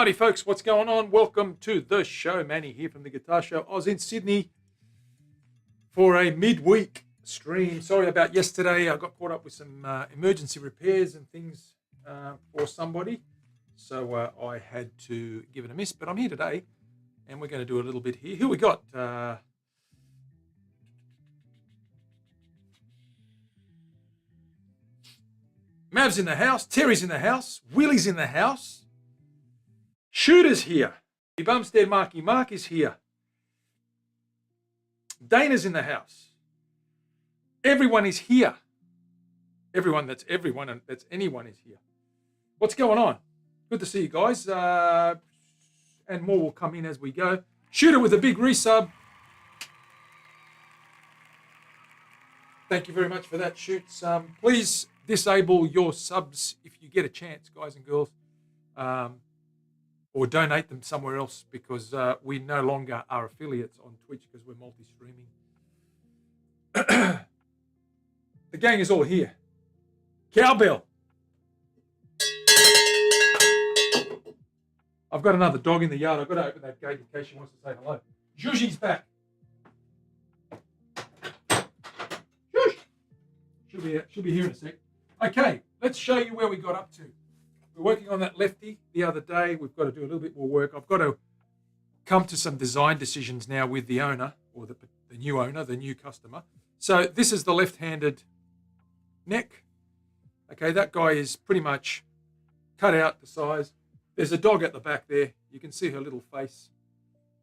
Howdy folks, what's going on? Welcome to the show. Manny here from the Guitar Show. I was in Sydney for a midweek stream. Sorry about yesterday. I got caught up with some emergency repairs and things for somebody. So I had to give it a miss. But I'm here today and we're going to do a little bit here. Who we got? Mav's in the house. Terry's in the house. Willie's in the house. Shooter's here. Bumstead Marky Mark is here. Dana's in the house. Everyone is here. Everyone that's anyone is here. What's going on? Good to see you guys. And more will come in as we go. Shooter with a big resub. Thank you very much for that, Shoots. Please disable your subs if you get a chance, guys and girls. Or donate them somewhere else because we no longer are affiliates on Twitch because we're multi-streaming. The gang is all here. Cowbell. I've got another dog in the yard. I've got to open that gate in case she wants to say hello. Zhuzhi's back. Zhush. She'll be here in a sec. Okay, let's show you where we got up to. We're working on that lefty the other day. We've got to do a little bit more work. I've got to come to some design decisions now with the owner or the new owner, the new customer. So this is the left-handed neck. Okay, that guy is pretty much cut out the size. There's a dog at the back there. You can see her little face.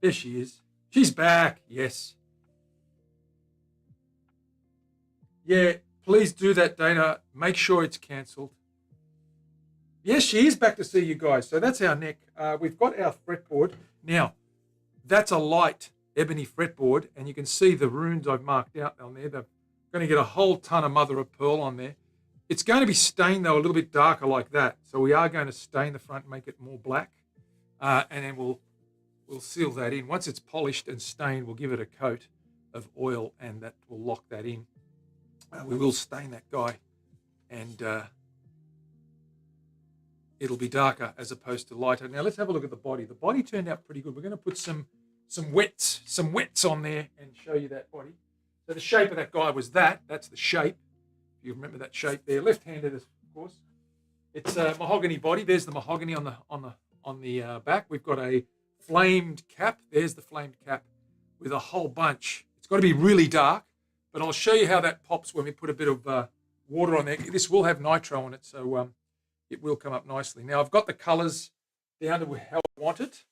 There she is. She's back. Yes. Yeah, please do that, Dana. Make sure it's cancelled. Yes, she is back to see you guys. So that's our neck. We've got our fretboard. Now, That's a light ebony fretboard, and you can see the runes I've marked out on there. They're going to get a whole ton of mother of pearl on there. It's going to be stained, though, a little bit darker like that. So we are going to stain the front and make it more black. And then we'll seal that in. Once it's polished and stained, we'll give it a coat of oil, and that will lock that in. We will stain that guy, and it'll be darker as opposed to lighter. Now let's have a look at the body. The body turned out pretty good. We're going to put some wets on there and show you that body. So the shape of that guy was that. That's the shape. If you remember that shape there, left-handed, of course. It's a mahogany body. There's the mahogany on the back. We've got a flamed cap. There's the flamed cap with a whole bunch. It's got to be really dark, but I'll show you how that pops when we put a bit of water on there. This will have nitro on it, so it will come up nicely. Now I've got the colours down to how I want it,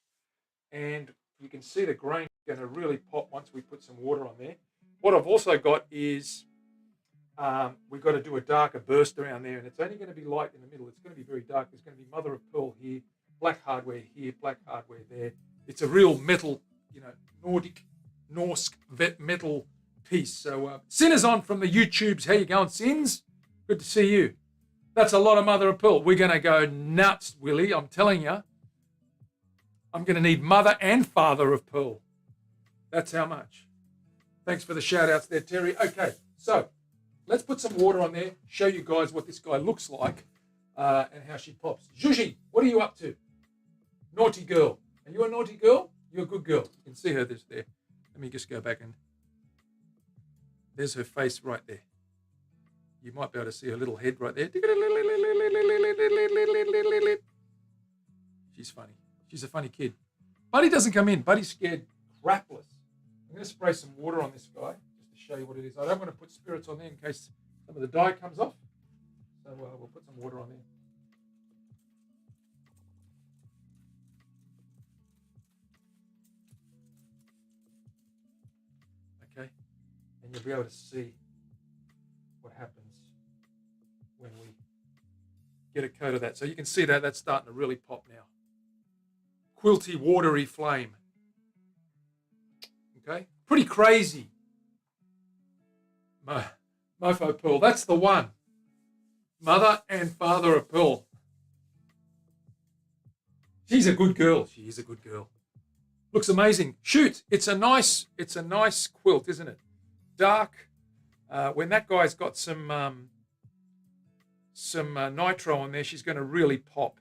and you can see the grain is going to really pop once we put some water on there. What I've also got is we've got to do a darker burst around there, and it's only going to be light in the middle. It's going to be very dark. There's going to be mother of pearl here, black hardware here, black hardware there. It's a real metal, Norse metal piece. So Sinner's on from the YouTubes. How you going, Sins? Good to see you. That's a lot of mother of pearl. We're going to go nuts, Willie. I'm telling you. I'm going to need mother and father of pearl. That's how much. Thanks for the shout outs there, Terry. Okay, so let's put some water on there, show you guys what this guy looks like and how she pops. Zhuji, what are you up to? Naughty girl. Are you a naughty girl? You're a good girl. You can see her there. Let me just go back and there's her face right there. You might be able to see her little head right there. She's funny. She's a funny kid. Buddy doesn't come in. Buddy's scared crapless. I'm going to spray some water on this guy just to show you what it is. I don't want to put spirits on there in case some of the dye comes off. So we'll put some water on there. Okay. And you'll be able to see what happens when we get a coat of that. So you can see that that's starting to really pop now. Quilty, watery flame. Okay, pretty crazy. Mofo pearl, that's the one. Mother and father of pearl. She's a good girl. She is a good girl. Looks amazing. Shoot, it's a nice quilt, isn't it? Dark. When that guy's got some nitro on there, she's going to really pop.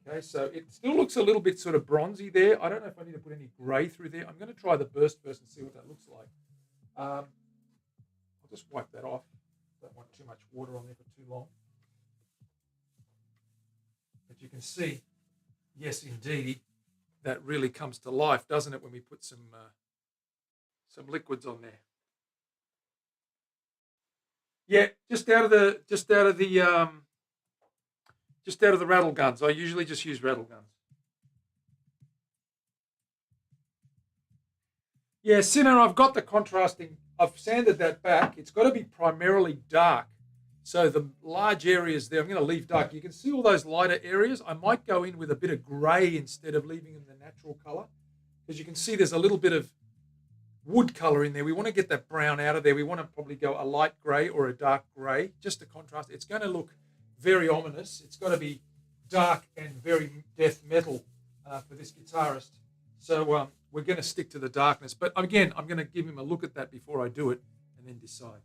Okay, so it still looks a little bit sort of bronzy there. I don't know if I need to put any grey through there. I'm going to try the burst first and see what that looks like. I'll just wipe that off. Don't want too much water on there for too long. But you can see, yes, indeed, that really comes to life, doesn't it, when we put some liquids on there? Yeah, just out of the rattle guns. I usually just use rattle guns. Yeah, Sinner, I've got the contrasting. I've sanded that back. It's got to be primarily dark. So the large areas there, I'm going to leave dark. You can see all those lighter areas. I might go in with a bit of grey instead of leaving them the natural colour. Because you can see there's a little bit of wood colour in there. We want to get that brown out of there. We want to probably go a light grey or a dark grey, just to contrast. It's going to look very ominous. It's got to be dark and very death metal for this guitarist. So we're going to stick to the darkness. But again, I'm going to give him a look at that before I do it and then decide.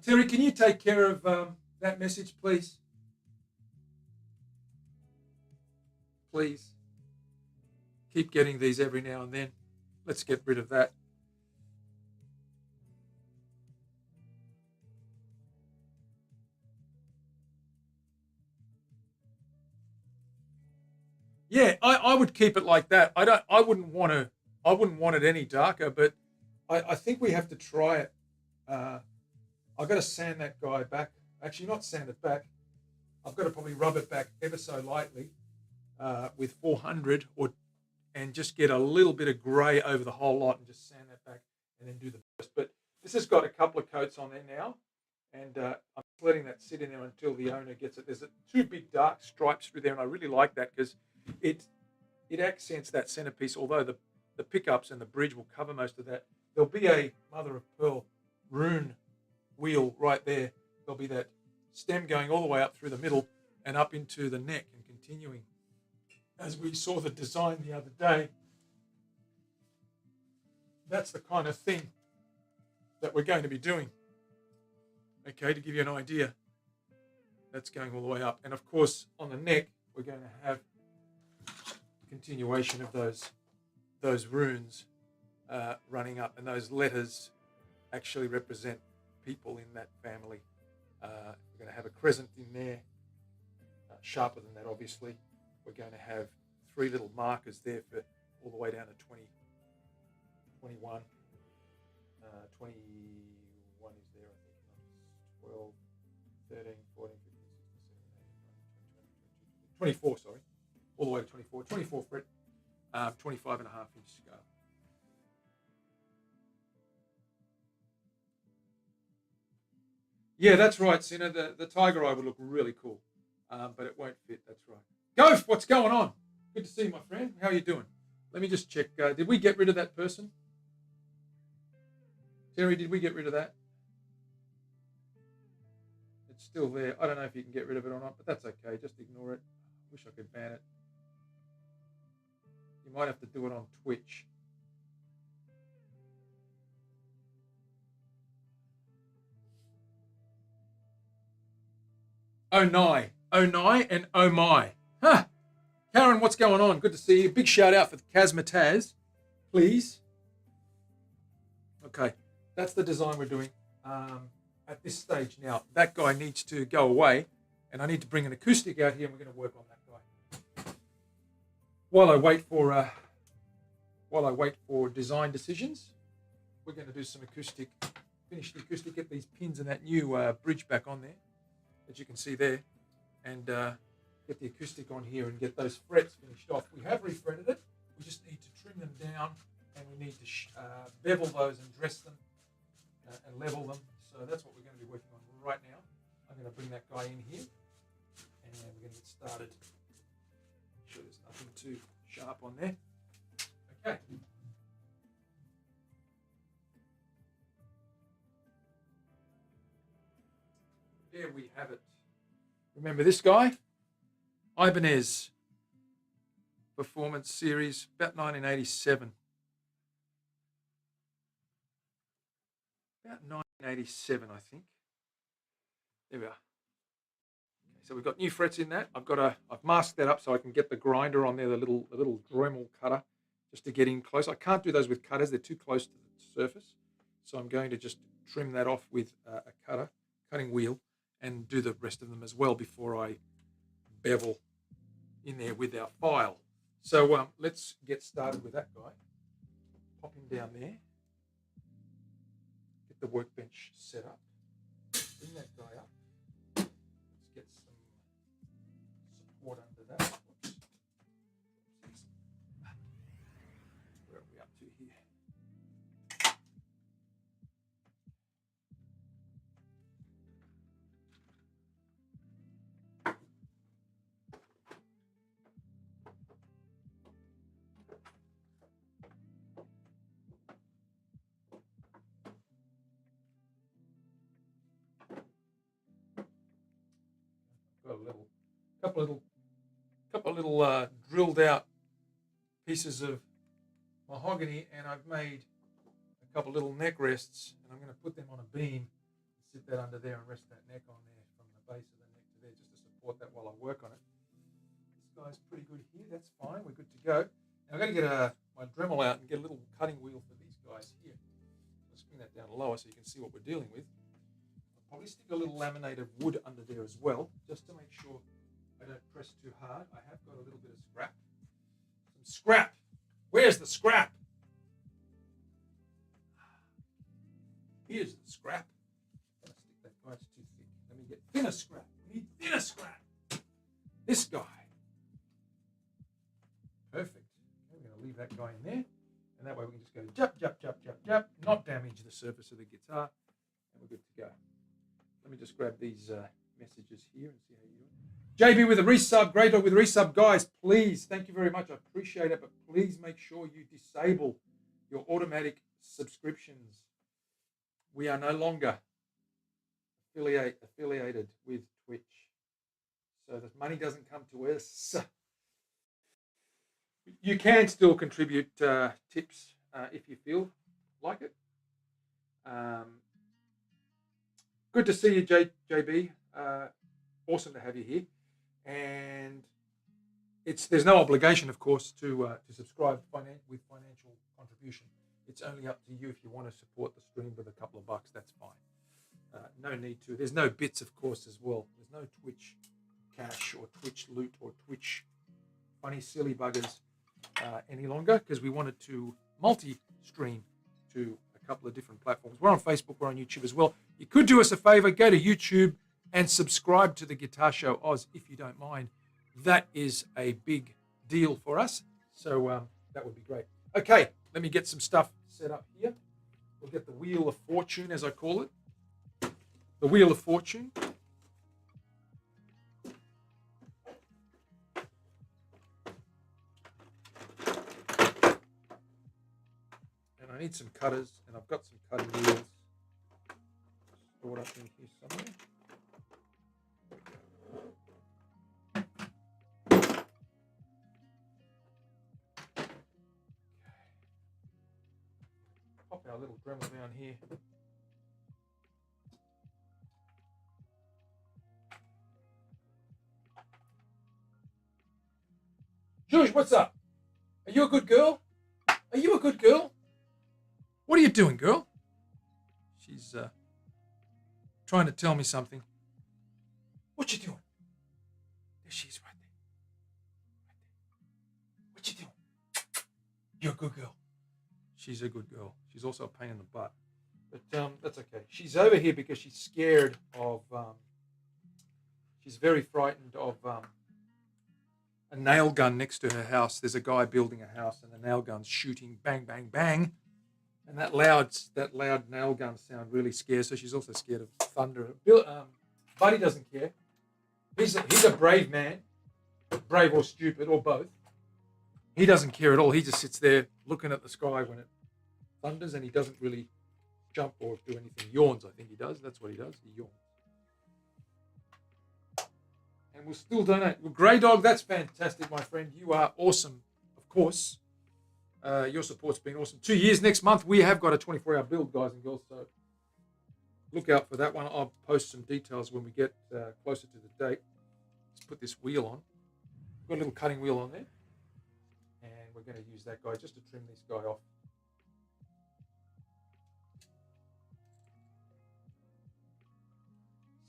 Terry, can you take care of that message, please? Please. Keep getting these every now and then. Let's get rid of that. Yeah, I would keep it like that. I wouldn't want it any darker, but I think we have to try it. I've got to sand that guy back. Actually, not sand it back. I've got to probably rub it back ever so lightly with 400 and just get a little bit of grey over the whole lot and just sand that back and then do the burst. But this has got a couple of coats on there now, and I'm letting that sit in there until the owner gets it. There's two big dark stripes through there, and I really like that because it accents that centerpiece, although the pickups and the bridge will cover most of that. There'll be a mother of pearl rune wheel right there. There'll be that stem going all the way up through the middle and up into the neck and continuing. As we saw the design the other day, that's the kind of thing that we're going to be doing. Okay, to give you an idea, that's going all the way up. And of course, on the neck, we're going to have continuation of those runes running up, and those letters actually represent people in that family. We're going to have a crescent in there, sharper than that, obviously. We're going to have 3 little markers there for all the way down to 20, 21. 21 is there, I think. 12, 13, 14, 15, 16, 17, 18, 19, 20, 24, sorry. All the way to 24. 24 fret, 25 and a half inch scale. Yeah, that's right, Sinner. The tiger eye would look really cool, but it won't fit. That's right. Ghost, what's going on? Good to see you, my friend. How are you doing? Let me just check. Did we get rid of that person? Terry, did we get rid of that? It's still there. I don't know if you can get rid of it or not, but that's okay. Just ignore it. Wish I could ban it. You might have to do it on Twitch. Oh, nigh. Oh, nigh and oh, my. Huh. Karen, what's going on? Good to see you. Big shout out for the Kazmataz, please. Okay, that's the design we're doing at this stage now. That guy needs to go away, and I need to bring an acoustic out here, and we're going to work on that guy. While I wait for design decisions, we're going to do some acoustic, finish the acoustic, get these pins and that new bridge back on there, as you can see there, and get the acoustic on here and get those frets finished off. We have refretted it. We just need to trim them down, and we need to bevel those and dress them and level them. So that's what we're going to be working on right now. I'm going to bring that guy in here, and we're going to get started. Make sure there's nothing too sharp on there. Okay. There we have it. Remember this guy? Ibanez Performance Series, about 1987. About 1987, I think. There we are. Okay, so we've got new frets in that. I've masked that up so I can get the grinder on there, the little Dremel cutter, just to get in close. I can't do those with cutters; they're too close to the surface. So I'm going to just trim that off with a cutting wheel, and do the rest of them as well before I bevel in there with our file. So let's get started with that guy. Pop him down there. Get the workbench set up. Bring that guy up. Let's get some support under that. Where are we up to here? Got a couple of little drilled out pieces of mahogany, and I've made a couple little neck rests, and I'm going to put them on a beam, sit that under there, and rest that neck on there from the base of the neck to there, just to support that while I work on it. This guy's pretty good here. That's fine. We're good to go. Now I've got to get my Dremel out and get a little cutting wheel for these guys here. Let's bring that down lower so you can see what we're dealing with. I'll probably stick a little laminated wood under there as well, just to make sure I don't press too hard. I have got a little bit of scrap. Some scrap. Where's the scrap? Here's the scrap. I'm going to stick that guy, it's too thick. Let me get thinner scrap. We need thinner scrap. This guy. Perfect. Okay, we're going to leave that guy in there. And that way we can just go jap, jap, jap, jap, jap, not damage the surface of the guitar. And we're good to go. Let me just grab these messages here and see how you're doing. JB with a resub, Grey Dog with a resub. Guys, please, thank you very much. I appreciate it, but please make sure you disable your automatic subscriptions. We are no longer affiliated with Twitch, so the money doesn't come to us. You can still contribute tips if you feel like it. Good to see you, JB. Awesome to have you here. And there's no obligation, of course, to subscribe with financial contribution. It's only up to you if you want to support the stream with a couple of bucks. That's fine. No need to. There's no bits, of course, as well. There's no Twitch cash or Twitch loot or Twitch funny silly buggers any longer, because we wanted to multi-stream to a couple of different platforms. We're on Facebook, we're on YouTube as well. You could do us a favor, go to YouTube and subscribe to the Guitar Show Oz if you don't mind. That is a big deal for us, so that would be great. Okay, let me get some stuff set up here. We'll get the Wheel of Fortune, as I call it. The Wheel of Fortune. And I need some cutters, and I've got some cutting wheels stored up in here somewhere. Pop our little Dremel down here. George, what's up? Are you a good girl? Are you a good girl? What are you doing, girl? She's trying to tell me something. What you doing? There she is, right there. What you doing? You're a good girl. She's a good girl. She's also a pain in the butt. But that's okay. She's over here because she's scared of... she's very frightened of a nail gun next to her house. There's a guy building a house and the nail gun's shooting bang, bang, bang. And that loud nail gun sound really scares her. She's also scared of thunder. Buddy doesn't care. He's a brave man. Brave or stupid or both. He doesn't care at all. He just sits there looking at the sky when it thunders, and he doesn't really jump or do anything. Yawns, I think he does. That's what he does. He yawns. And we'll still donate. Well, Grey Dog, that's fantastic, my friend. You are awesome, of course. Your support's been awesome. 2 years next month. We have got a 24-hour build, guys and girls, so look out for that one. I'll post some details when we get closer to the date. Let's put this wheel on. Got a little cutting wheel on there. And we're going to use that guy just to trim this guy off.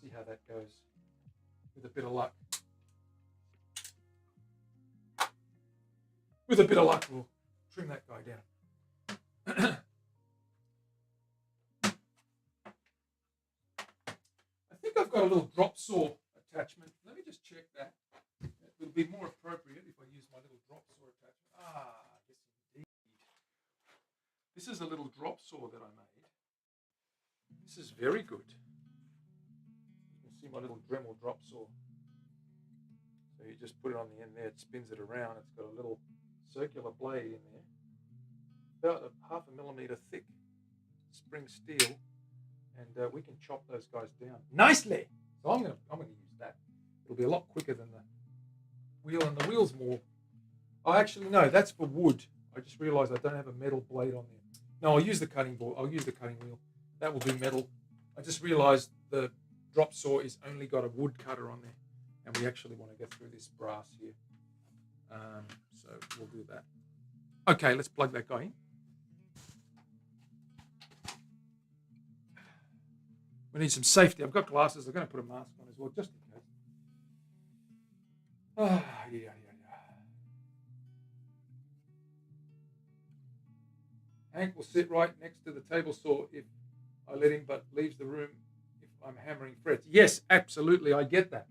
See how that goes with a bit of luck. With a bit of luck, we'll trim that guy down. I think I've got a little drop saw attachment. Let me just check that. It will be more appropriate if I use my little drop saw attachment. Yes indeed. This is a little drop saw that I made. This is very good. You can see my little Dremel drop saw. So you just put it on the end there, it spins it around. It's got a little circular blade in there, about a 0.5 millimeter thick spring steel, and we can chop those guys down nicely. So I'm gonna use that. It'll be a lot quicker than the wheel, and the wheel's more. Oh, actually no, that's for wood. I just realised I don't have a metal blade on there. No, I'll use the cutting board. I'll use the cutting wheel. That will do metal. I just realised the drop saw is only got a wood cutter on there, and we actually want to get through this brass here. So we'll do that. Okay, let's plug that guy in. We need some safety. I've got glasses. I'm going to put a mask on as well, just in case. Yeah. Hank will sit right next to the table saw if I let him, but leaves the room if I'm hammering frets. Yes, absolutely. I get that.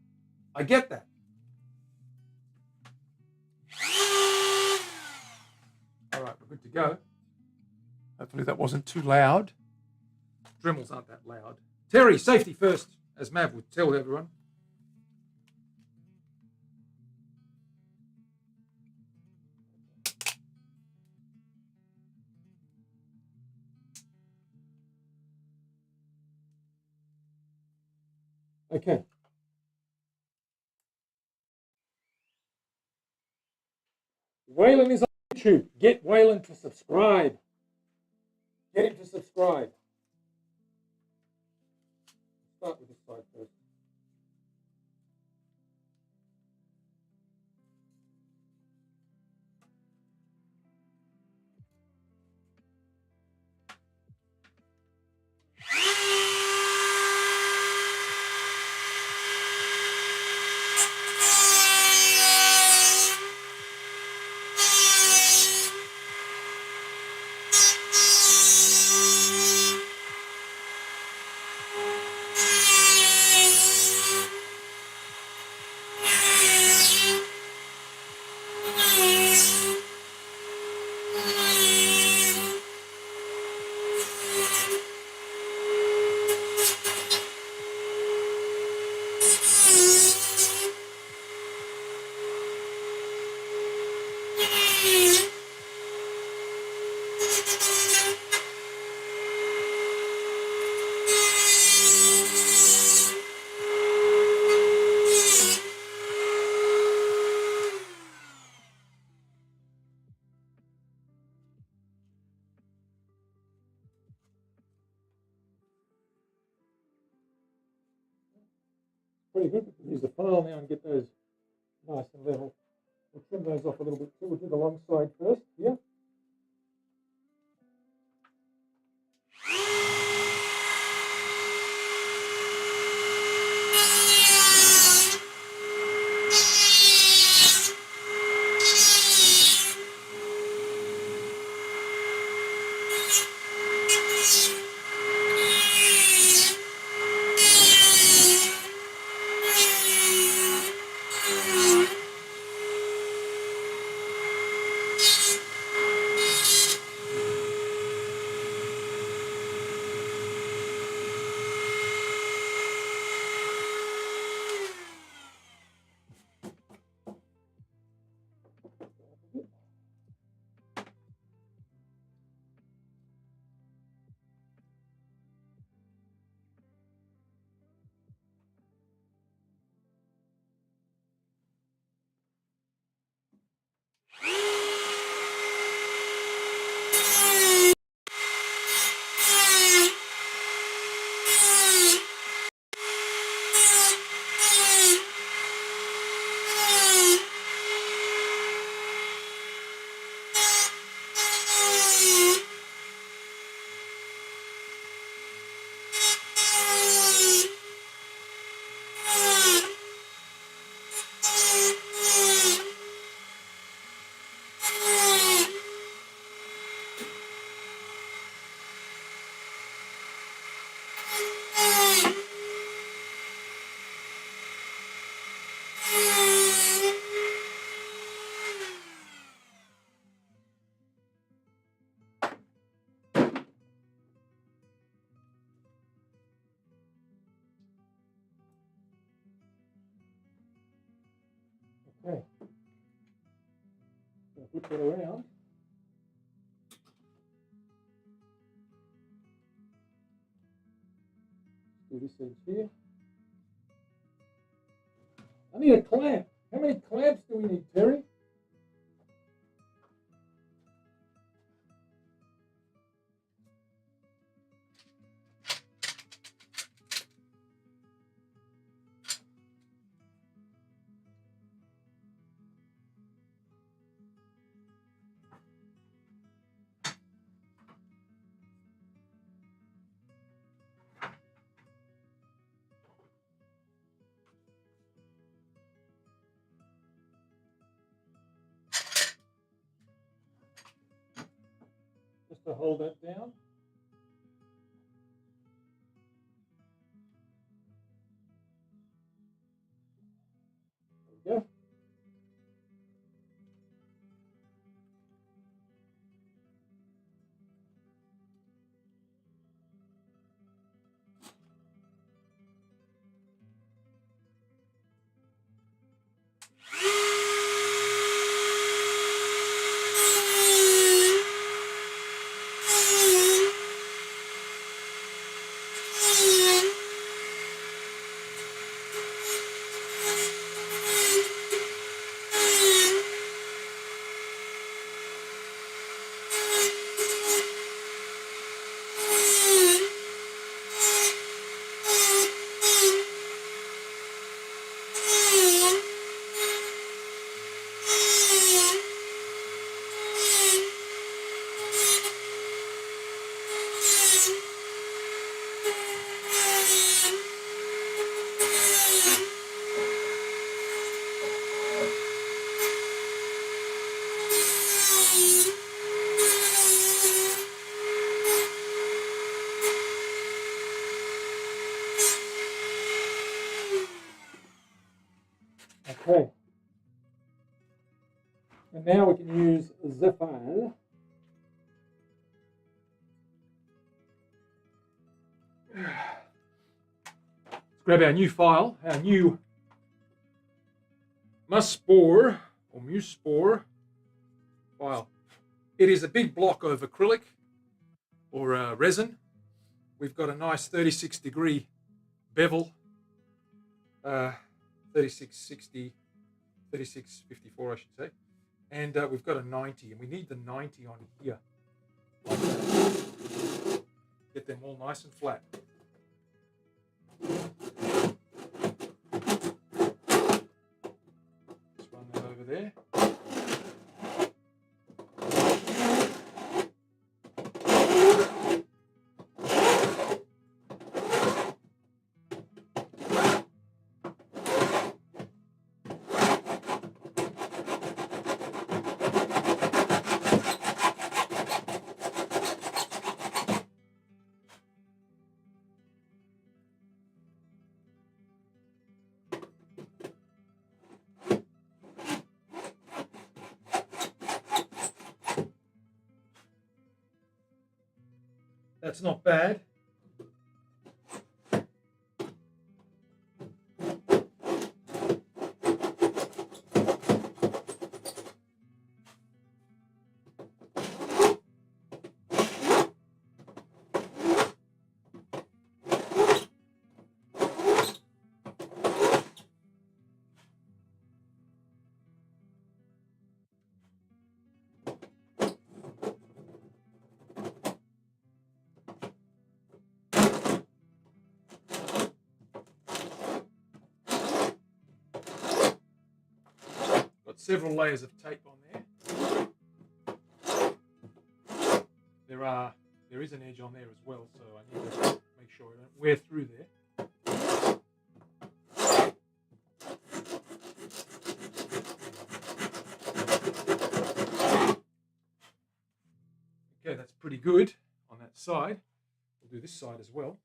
All right, we're good to go. Hopefully that wasn't too loud. Dremels aren't that loud. Terry, safety first, as Mav would tell everyone. Okay. Waylon is on YouTube. Get Waylon to subscribe. Get him to subscribe. Start with this side first. Pretty good. We can use the file now and get those nice and level. We'll trim those off a little bit too. We'll do the long side first here. Okay. So put that around. Do this edge here. I need a clamp. How many clamps do we need, Terry? Just to hold that down. There we go. And now we can use the file. Let's grab our new file, our new Muspore or Muspore file. It is a big block of acrylic or resin. We've got a nice 36-degree bevel, 3660, 3654 I should say. And we've got a 90, and we need the 90 on here. Like that. Get them all nice and flat. Just run that over there. That's not bad. Got several layers of tape on there. There is an edge on there as well, so I need to make sure I don't wear through there. Okay, that's pretty good on that side. We'll do this side as well.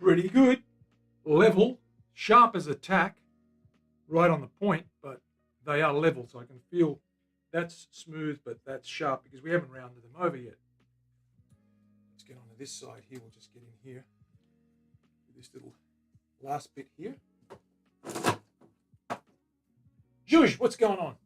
Pretty good. Level, sharp as a tack, right on the point, but they are level, so I can feel that's smooth, but that's sharp because we haven't rounded them over yet. Let's get onto this side here. We'll just get in here. This little last bit here. Zhuzh, what's going on?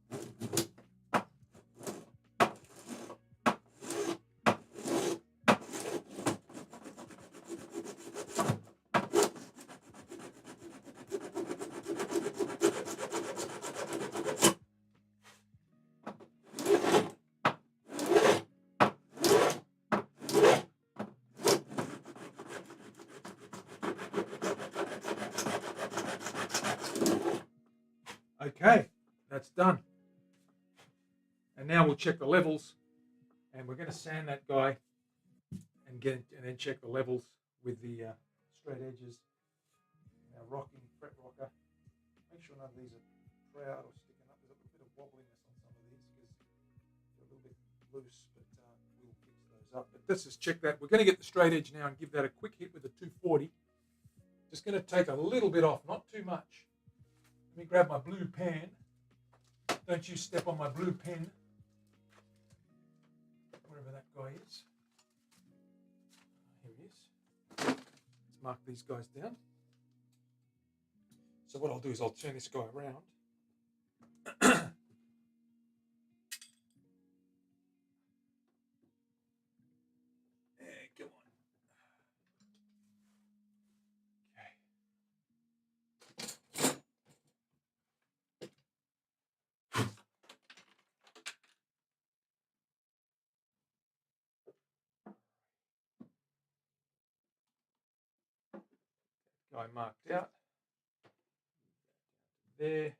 Okay, that's done. And now we'll check the levels, and we're going to sand that guy and then check the levels with the straight edges. Our rocking fret rocker. Make sure none of these are proud or sticking up. There's a little bit of wobbliness on some of these because they're a little bit loose, but we'll fix those up. But let's just check that. We're going to get the straight edge now and give that a quick hit with the 240. Just going to take a little bit off, not too much. Let me grab my blue pen. Don't you step on my blue pen. Wherever that guy is. Here he is. Let's mark these guys down. So what I'll do is I'll turn this guy around. Come on. guy marked out. There.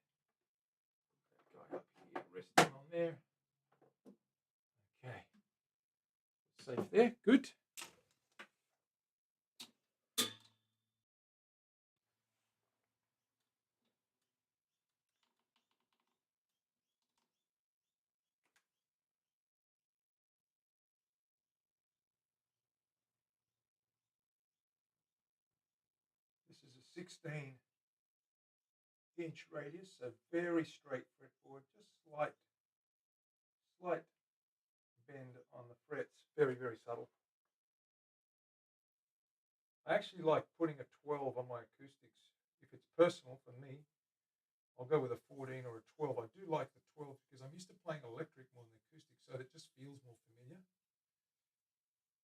That guy up here, resting on there. Okay. Safe there. Good. This is a 16-inch radius, so very straight fretboard, just slight bend on the frets, very, very subtle. I actually like putting a 12 on my acoustics. If it's personal for me, I'll go with a 14 or a 12. I do like the 12 because I'm used to playing electric more than acoustic, so it just feels more familiar.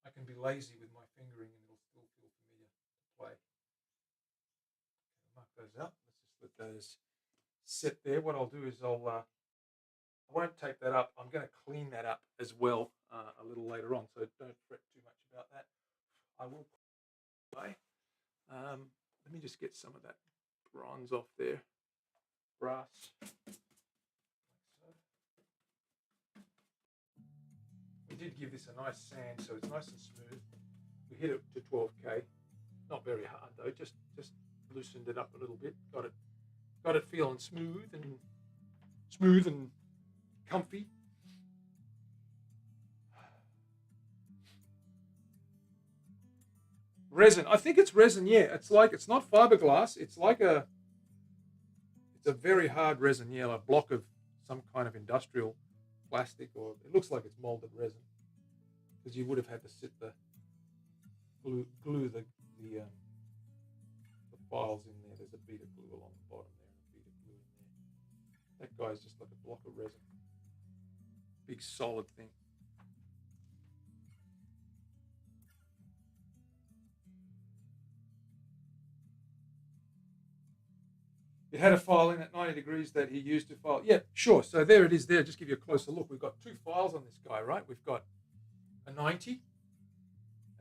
I can be lazy with my fingering and it'll still feel familiar to play. Okay, mark those up. Let's just let those sit there. What I'll do is I won't tape that up. I'm going to clean that up as well a little later on, so don't fret too much about that. I will play. Let me just get some of that bronze off there. Brass. Like so. We did give this a nice sand, so it's nice and smooth. We hit it to 12K. Not very hard though, just loosened it up a little bit. Got it feeling smooth and comfy. Resin. I think it's resin, yeah. It's not fiberglass. It's a very hard resin, yeah, a block of some kind of industrial plastic, or it looks like it's molded resin. Because you would have had to sit the glue the files in there. There's a bead of glue along the bottom there, and a bead of glue in there. That guy's just like a block of resin. Big solid thing. It had a file in at 90 degrees that he used to file. Yeah, sure. So there it is there. Just give you a closer look. We've got two files on this guy, right? We've got a 90,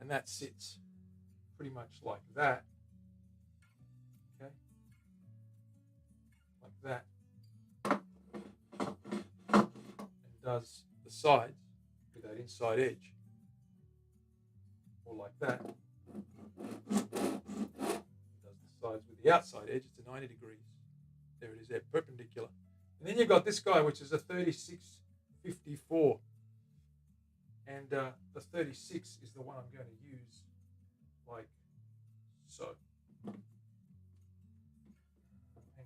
and that sits pretty much like that. Okay. Like that. And does the sides with that inside edge. Or like that. Does the sides with the outside edge. It's a 90 degrees. There it is there, perpendicular. And then you've got this guy, which is a 3654. And the 36 is the one I'm going to use like so. Hang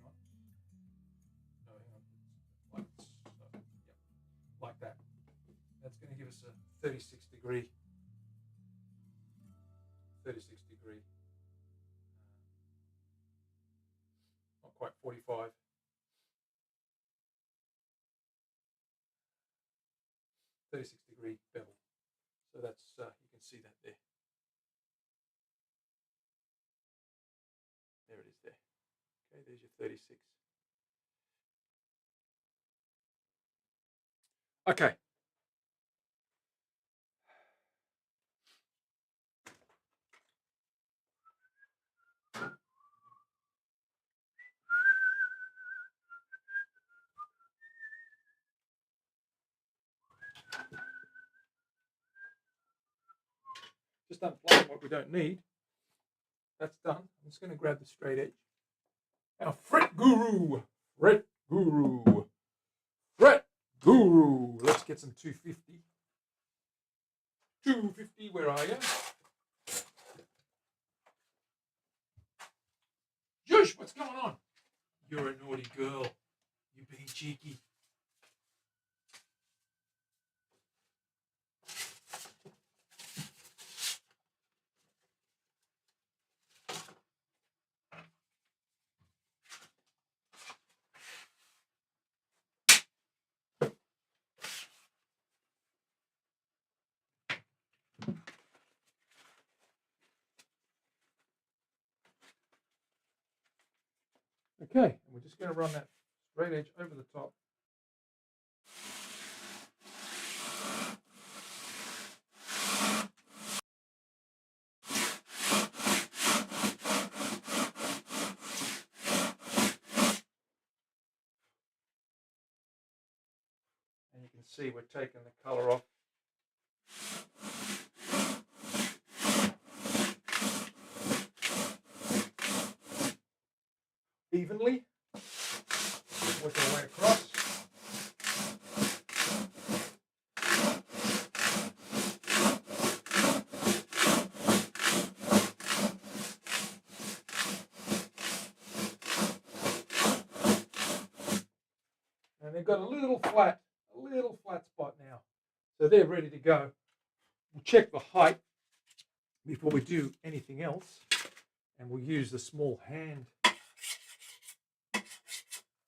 on. No, hang on. Like so. Yeah. Like that. That's going to give us a 36 degree. 36 degree. Not quite 45. 36 degree bevel. So that's, you can see that there. There it is there. Okay, there's your 36. Okay. Just unplugging what we don't need. That's done. I'm just going to grab the straight edge. Now, fret guru. Let's get some 250. 250, where are you? Josh, what's going on? You're a naughty girl. You're being cheeky. Okay, and we're just going to run that straight edge over the top. can see we're taking the colour off. Evenly, work our way across. And they've got a little flat spot now. So they're ready to go. We'll check the height before we do anything else. And we'll use the small hand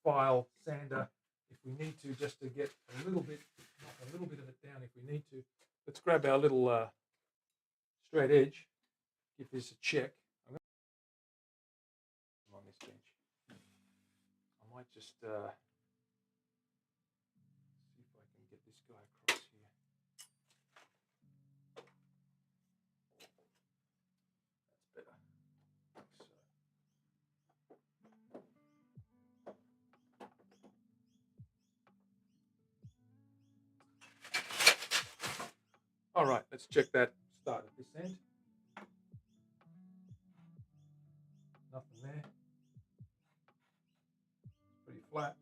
file sander if we need to, just to get a little bit of it down if we need to. Let's grab our little straight edge, give this a check. I'm on this bench. I might just see if I can get this guy across here. That's better. All right, let's check that start at this end. Nothing there. Pretty flat.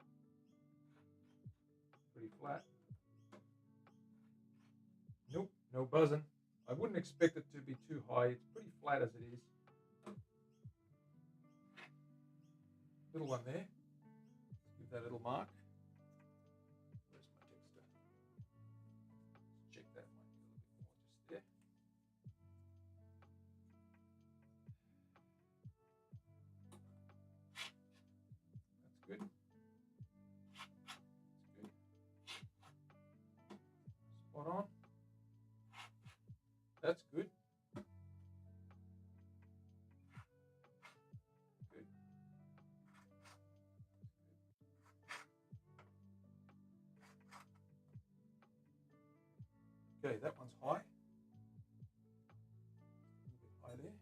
Pretty flat. Nope, no buzzing. I wouldn't expect it to be too high. It's pretty flat as it is. Little one there. Give that a little mark. Where's my texture? Check that one a little bit more just there. That's good. That's good. Spot on. That's good. Good. Okay, that one's high. A little bit high there.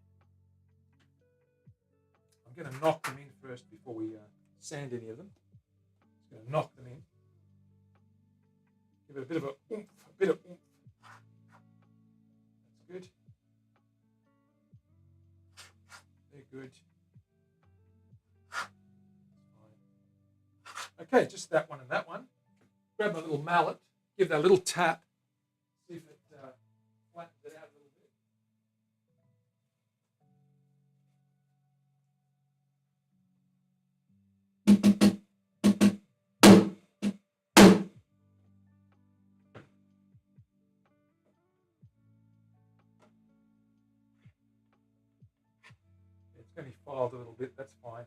I'm going to knock them in first before we sand any of them. Just going to knock them in. Give it a bit of a oomph, That's good. They're good. Okay, just that one and that one. Grab my little mallet, give that a little tap, see if it flattens it out a little bit. It's going to be filed a little bit, that's fine.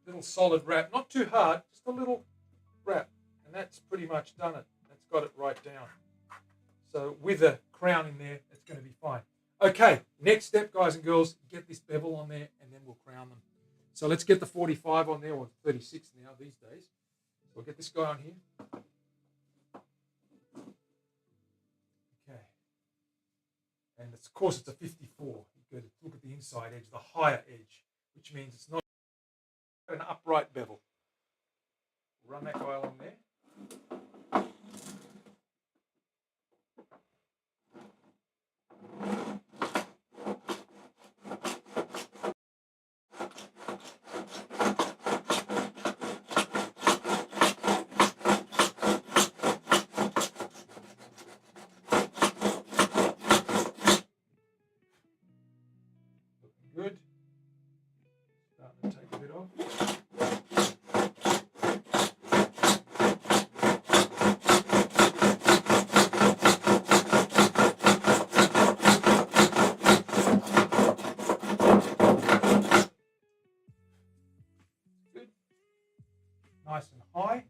Little solid wrap, not too hard, just a little wrap, and that's pretty much done it. That's got it right down. So with a crown in there, it's going to be fine. Okay, next step, guys and girls, get this bevel on there, and then we'll crown them. So let's get the 45 on there, or 36 now these days. So we'll get this guy on here. Okay, and of course it's a 54. You've got to look at the inside edge, the higher edge, which means it's not an upright bevel. Run that guy along there. Looking good. Starting to take a bit off. Nice and high.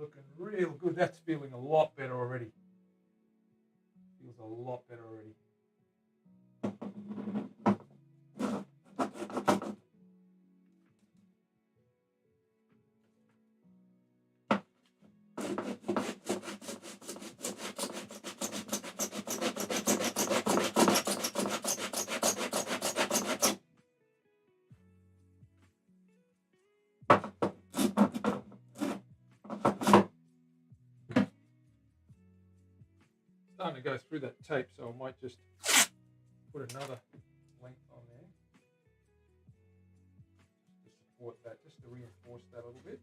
Looking real good. That's feeling a lot better already. Feels a lot better already. Starting to go through that tape, so I might just put another length on there to support that, just to reinforce that a little bit.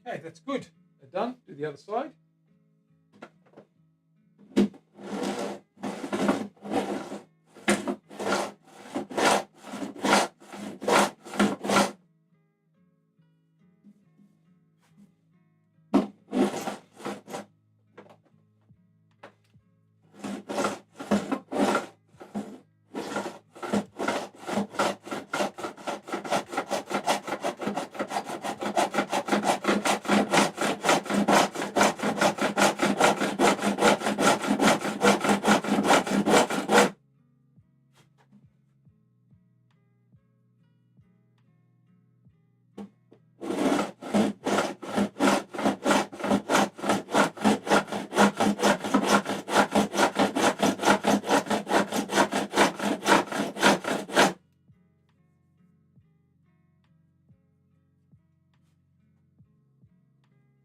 Okay, that's good. They're done. Do the other side.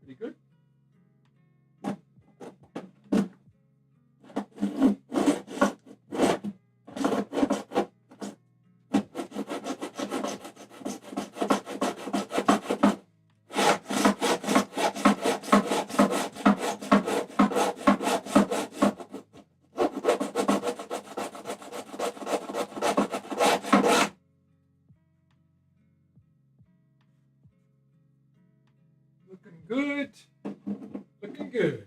Pretty good. Looking good. Looking good.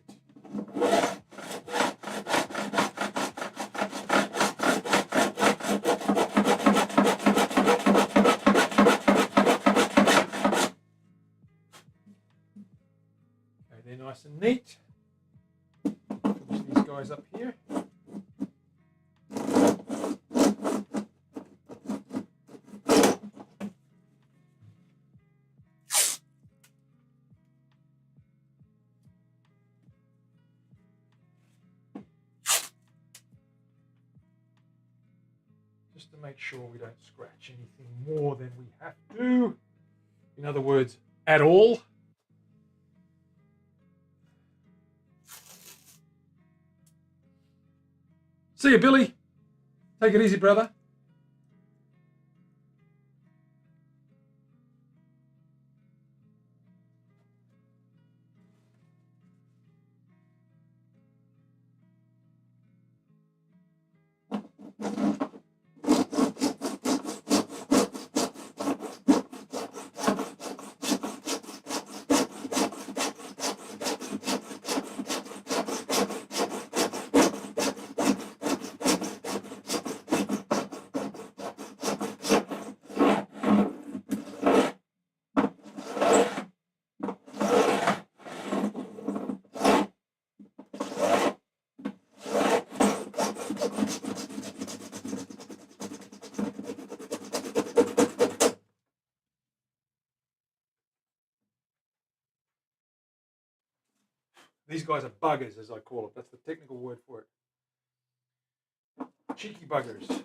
Okay, they're nice and neat. Finish these guys up here. Just to make sure we don't scratch anything more than we have to. In other words, at all. See you, Billy. Take it easy, brother. These guys are buggers, as I call it. That's the technical word for it. Cheeky buggers.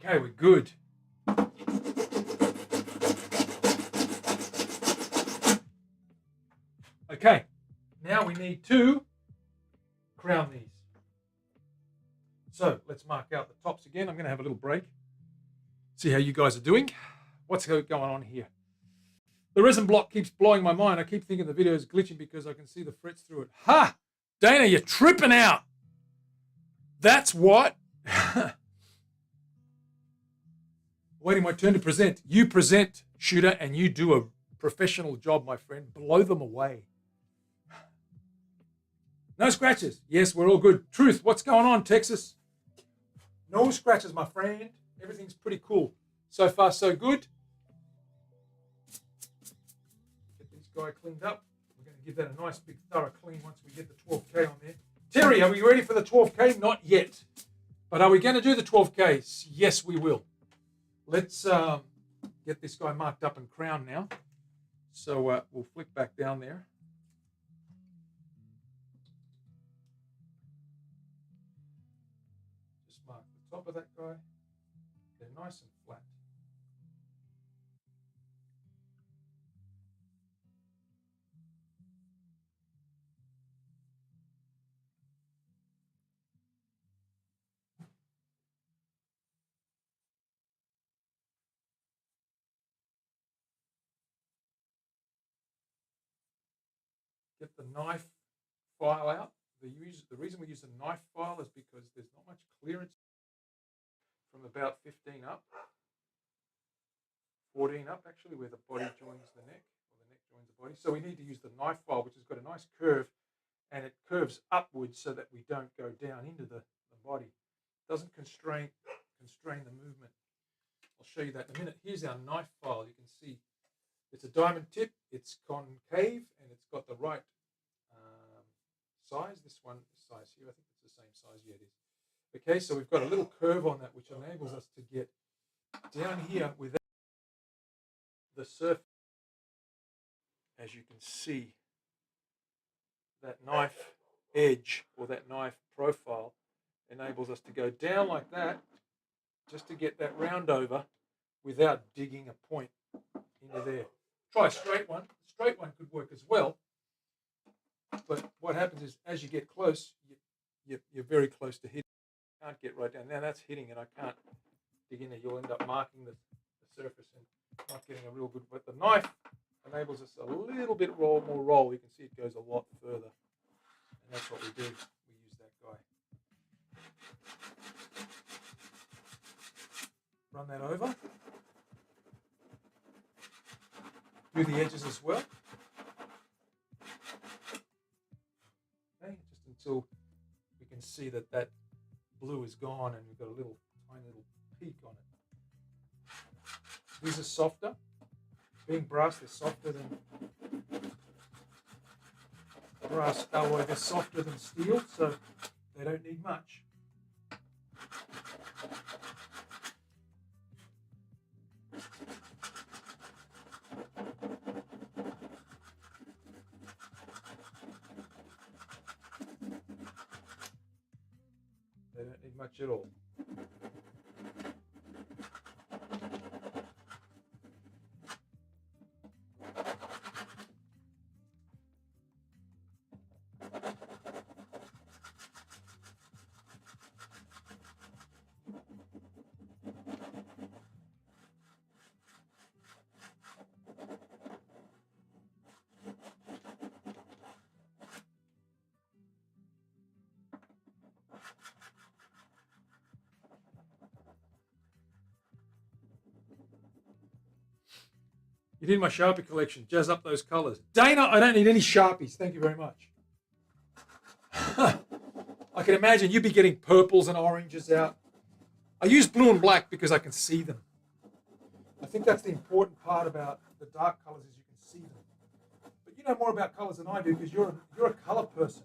Okay, we're good. Okay, now we need to crown these. So let's mark out the tops again. I'm going to have a little break. See how you guys are doing. What's going on here? The resin block keeps blowing my mind. I keep thinking the video is glitching because I can see the frets through it. Ha! Dana, you're tripping out. That's what. Waiting my turn to present. You present, shooter, and you do a professional job, my friend. Blow them away. No scratches. Yes, we're all good. Truth, what's going on, Texas? No scratches, my friend. Everything's pretty cool. So far, so good. Get this guy cleaned up. We're going to give that a nice big thorough clean once we get the 12K on there. Terry, are we ready for the 12K? Not yet. But are we going to do the 12K? Yes, we will. Let's get this guy marked up and crowned now. So we'll flick back down there. Just mark the top of that guy. They're nice and flat. Get the knife file out. The reason we use a knife file is because there's not much clearance from about 15 up, 14 up actually, where the body joins the neck, or the neck joins the body. So we need to use the knife file, which has got a nice curve, and it curves upwards so that we don't go down into the body. It doesn't constrain the movement. I'll show you that in a minute. Here's our knife file. You can see it's a diamond tip, it's concave, and it's got the right size. This size here, I think it's the same size. Yeah, it is. Okay, so we've got a little curve on that which enables us to get down here without the surface. As you can see, that knife edge or that knife profile enables us to go down like that just to get that round over without digging a point into there. Try a straight one. A straight one could work as well. But what happens is as you get close, you're very close to hitting. You can't get right down. Now that's hitting and I can't dig in there. You'll end up marking the surface and not getting a real good. But the knife enables us a little bit more roll. You can see it goes a lot further. And that's what we do. We use that guy. Run that over. Do the edges as well. Okay, just until we can see that that blue is gone and we've got a little tiny little peak on it. These are softer. Being brass, they're softer than brass alloy. They're softer than steel, so they don't need much. They don't need much at all. You did my Sharpie collection. Jazz up those colors. Dana, I don't need any Sharpies. Thank you very much. I can imagine you'd be getting purples and oranges out. I use blue and black because I can see them. I think that's the important part about the dark colors is you can see them. But you know more about colors than I do because you're a color person.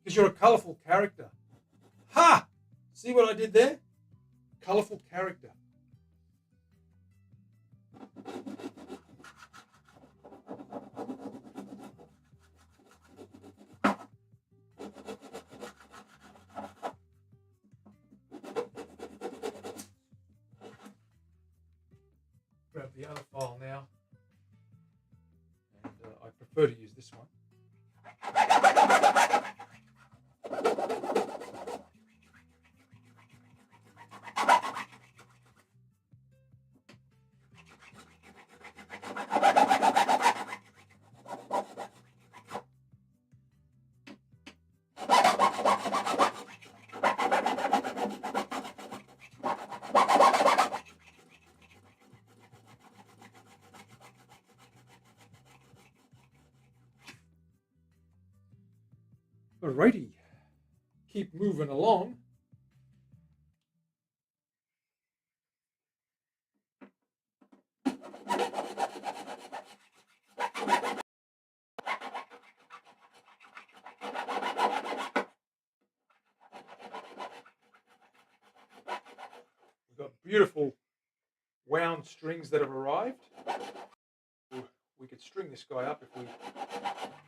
Because you're a colorful character. Ha! See what I did there? Colorful character. up the other file now, and I prefer to use this one. Alrighty, keep moving along. We've got beautiful wound strings that have arrived. We could string this guy up if we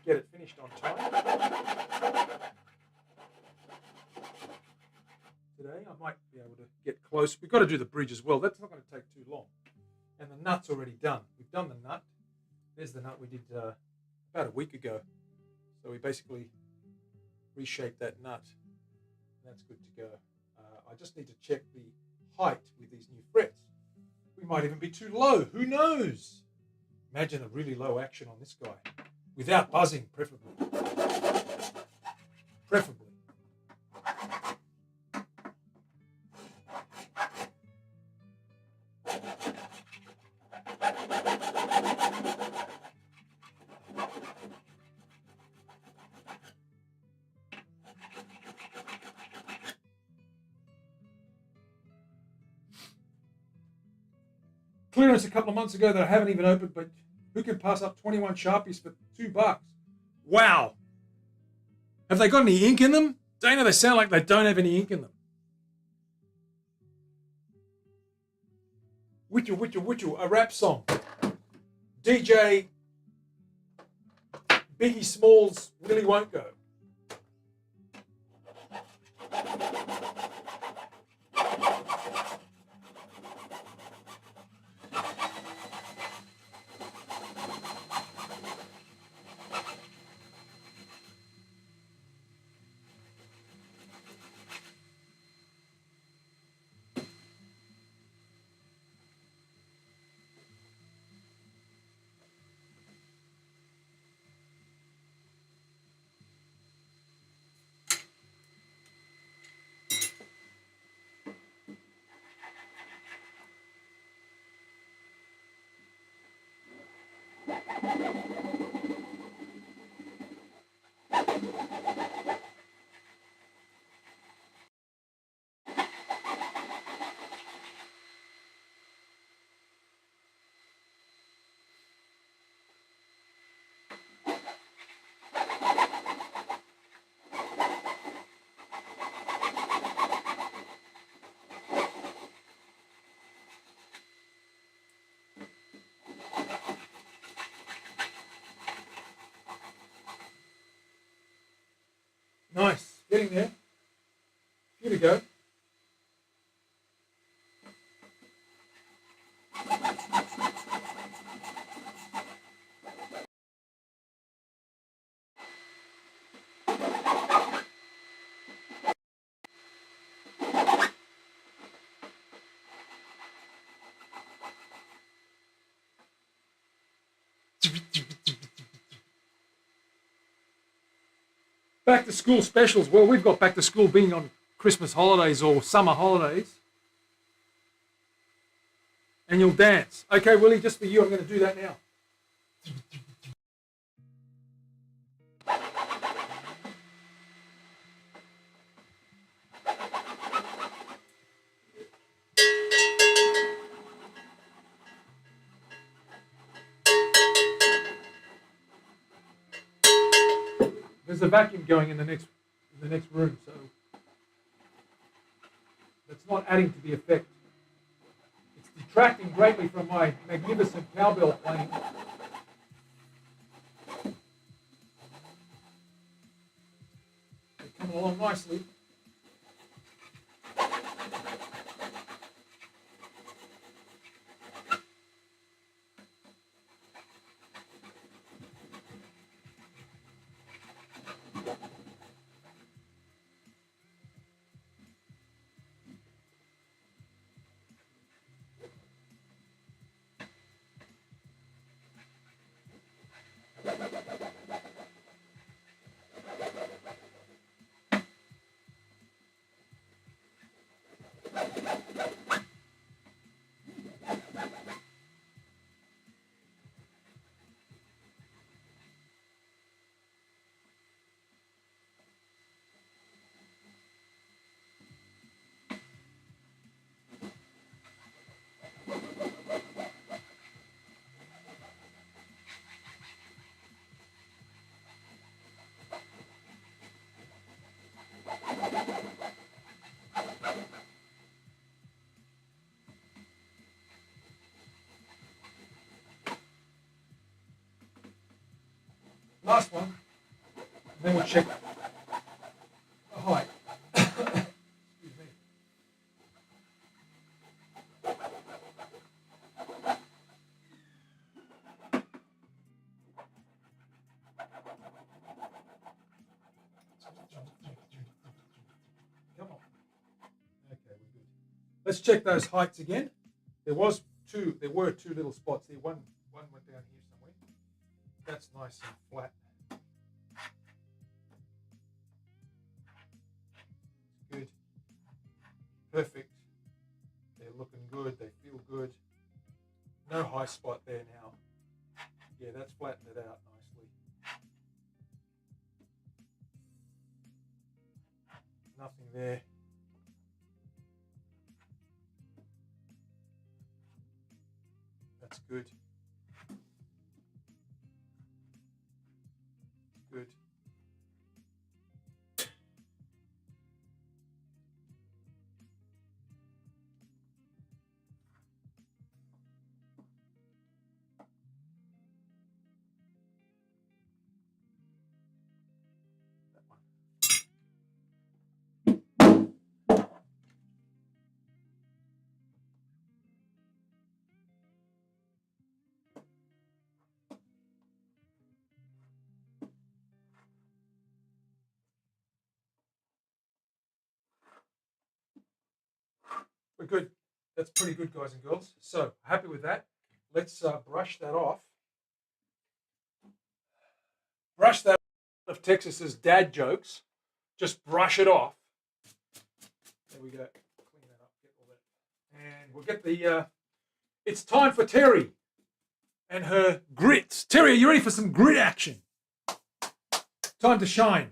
get it finished on time. Today I might be able to get close. We've got to do the bridge as well. That's not going to take too long. And the nut's already done. We've done the nut. There's the nut we did about a week ago. So we basically reshaped that nut. That's good to go. I just need to check the height with these new frets. We might even be too low. Who knows? Imagine a really low action on this guy. Without buzzing, preferably. Preferably. Clearance a couple of months ago that I haven't even opened, but who can pass up 21 Sharpies for $2? Wow. Have they got any ink in them? Dana, they sound like they don't have any ink in them. Witchel, witchel, witchel, a rap song. DJ Biggie Smalls really won't go. Nice, getting there. Here we go. Back to school specials. Well, we've got back to school being on Christmas holidays or summer holidays. And you'll dance. Okay, Willie, just for you, I'm going to do that now. There's a vacuum going in the next room, so that's not adding to the effect. It's detracting greatly from my magnificent cowbell playing. They're coming along nicely. last one, and then we'll check the height. Excuse me. Come on. Okay, we're good. Let's check those heights again. There were two little spots there. One went down here somewhere. That's nice and flat. Good. Perfect. They're looking good. They feel good. No high spot there now. Yeah, that's flattened it out nicely. Nothing there. That's good. Good. We're good. That's pretty good, guys and girls. So, happy with that. Let's brush that off. Brush that off of Texas's dad jokes. Just brush it off. There we go. Clean that up. Get all that. And we'll get the... it's time for Terry and her grits. Terry, are you ready for some grit action? Time to shine.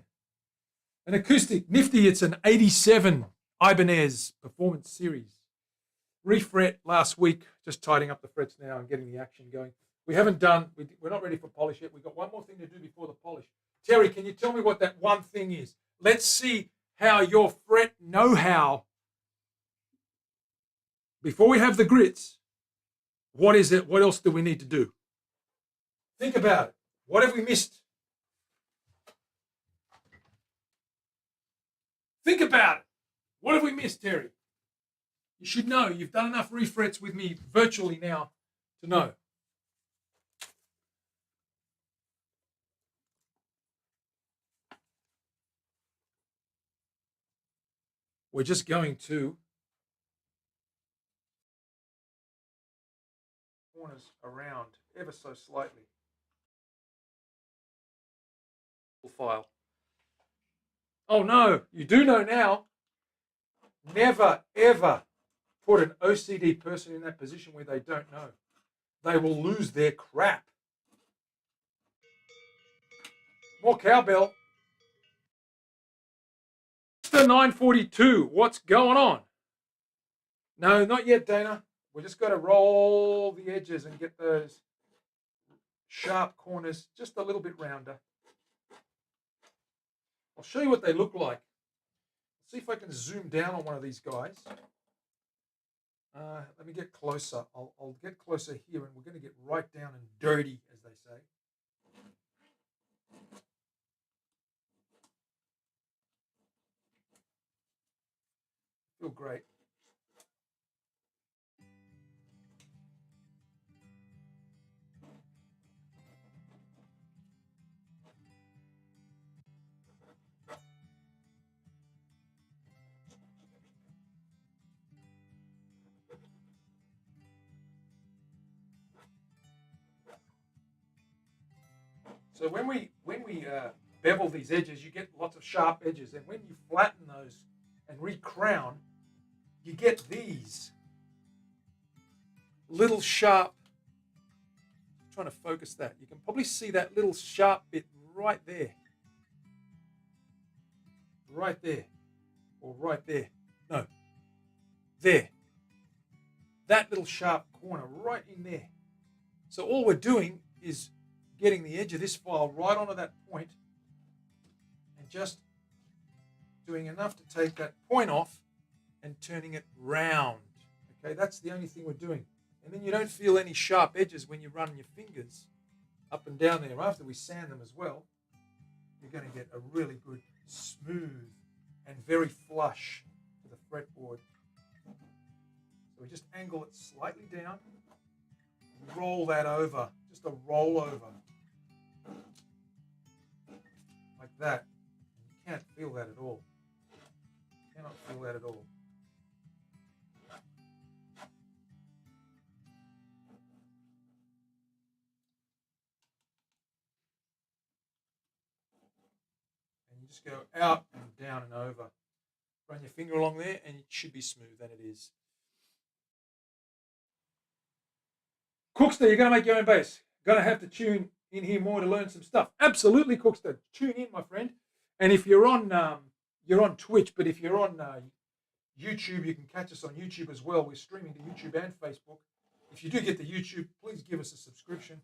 An acoustic Nifty. It's an 87 Ibanez Performance Series. Refret last week, just tidying up the frets now and getting the action going. We haven't done, we're not ready for polish yet. We've got one more thing to do before the polish. Terry, can you tell me what that one thing is? Let's see how your fret know-how, before we have the grits, what is it? What else do we need to do? Think about it. What have we missed? Think about it. What have we missed, Terry? You should know. You've done enough refrets with me virtually now to know. We're just going to corners around ever so slightly. File. Oh no, you do know now. Never, ever put an OCD person in that position where they don't know. They will lose their crap. More cowbell. Mr. 942, what's going on? No, not yet, Dana. We just got to roll the edges and get those sharp corners just a little bit rounder. I'll show you what they look like. See if I can zoom down on one of these guys. Let me get closer. I'll get closer here, and we're going to get right down and dirty, as they say. Feel great. So when we bevel these edges, you get lots of sharp edges, and when you flatten those and recrown, you get these little sharp. I'm trying to focus that. You can probably see that little sharp bit right there, or right there. No, there. That little sharp corner right in there. So all we're doing is getting the edge of this file right onto that point and just doing enough to take that point off and turning it round. Okay, that's the only thing we're doing. And then you don't feel any sharp edges when you're running your fingers up and down there after we sand them as well. you're going to get a really good, smooth, and very flush to the fretboard. So we just angle it slightly down, roll that over, just a roll over, like that. You can't feel that at all. You cannot feel that at all. And you just go out and down and over. Run your finger along there and it should be smooth, and it is. Cookster, you're going to make your own bass. Going to have to tune in here more to learn some stuff. Absolutely, Cookster. Tune in, my friend. And if you're on Twitch, but if you're on YouTube, you can catch us on YouTube as well. We're streaming to YouTube and Facebook. If you do get the YouTube, please give us a subscription.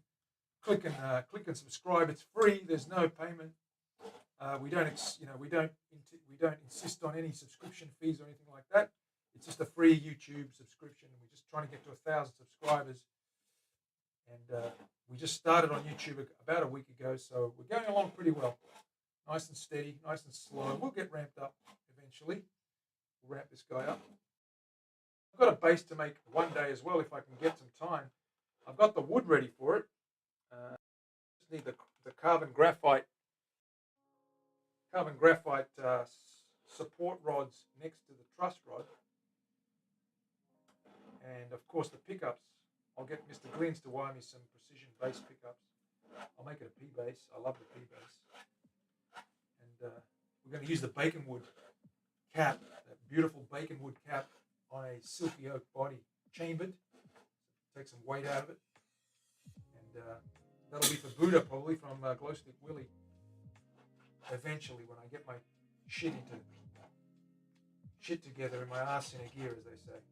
Click and subscribe. It's free. There's no payment. We don't insist on any subscription fees or anything like that. It's just a free YouTube subscription. We're just trying to get to 1,000 subscribers, and we just started on YouTube about a week ago, so we're going along pretty well. Nice and steady, nice and slow. We'll get ramped up eventually. We'll ramp this guy up. I've got a bass to make one day as well if I can get some time. I've got the wood ready for it. Just need the carbon graphite support rods next to the truss rod, and of course the pickups. I'll get Mr. Glynns to wire me some precision bass pickups. I'll make it a P bass. I love the P bass, and we're going to use the bacon wood cap, that beautiful bacon wood cap on a silky oak body, chambered. Take some weight out of it, and that'll be for Buddha probably from Glow Stick Willie. Eventually, when I get my shit together in my arse in a gear, as they say.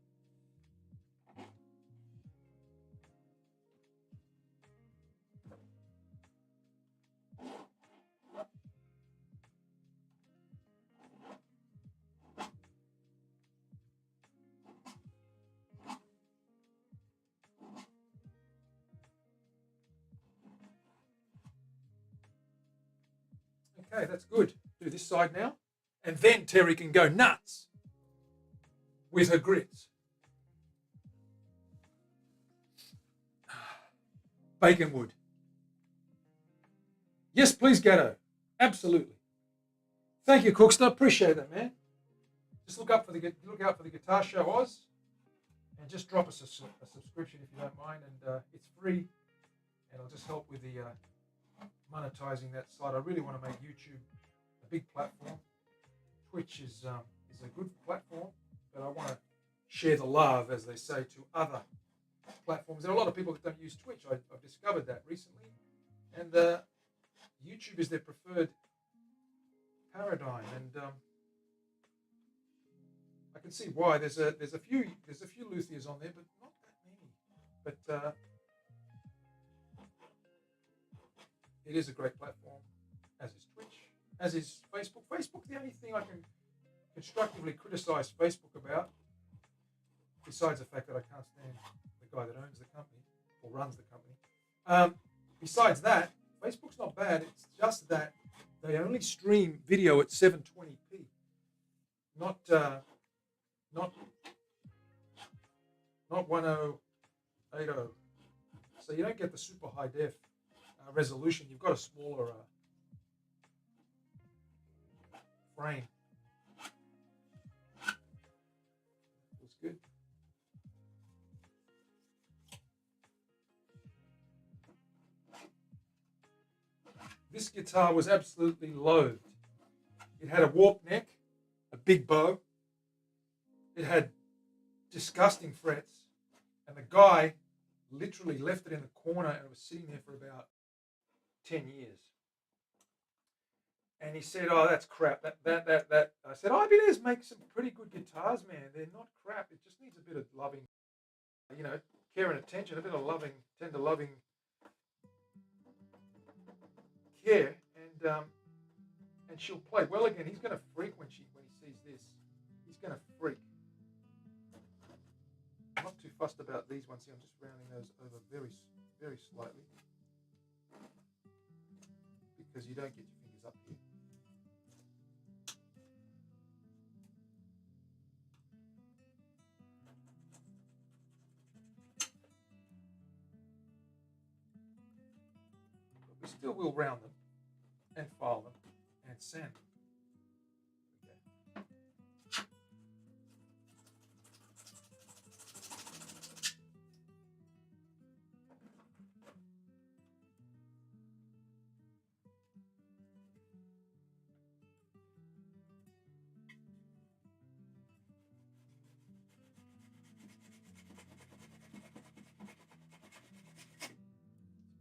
Okay, that's good. Do this side now. And then Terry can go nuts with her grits. Bacon wood. Yes, please, Gatto. Absolutely. Thank you, Cookster. Appreciate that, man. Just look out for the Guitar Show Oz, and just drop us a subscription if you don't mind. And it's free, and it'll just help with the monetizing that site. I really want to make YouTube a big platform. Twitch is a good platform, but I want to share the love, as they say, to other platforms. There are a lot of people that don't use Twitch. I've discovered that recently, and YouTube is their preferred paradigm. And I can see why. There's a few Luthiers on there, but not that many. But it is a great platform, as is Twitch, as is Facebook. Facebook, the only thing I can constructively criticize Facebook about, besides the fact that I can't stand the guy that owns the company or runs the company. Besides that, Facebook's not bad. It's just that they only stream video at 720p, not 1080. So you don't get the super high def resolution. You've got a smaller frame. Feels good. This guitar was absolutely loathed. It had a warped neck, a big bow. It had disgusting frets, and the guy literally left it in the corner, and it was sitting there for about 10 years. And he said, "Oh, that's crap. That." I said, "IBDs make some pretty good guitars, man. They're not crap. It just needs a bit of loving, care and attention, a bit of loving, tender loving care, and she'll play well again." He's going to freak when he sees this. He's going to freak. I'm not too fussed about these ones here. I'm just rounding those over very, very slightly, because you don't get your fingers up here. But we still will round them and file them and sand them.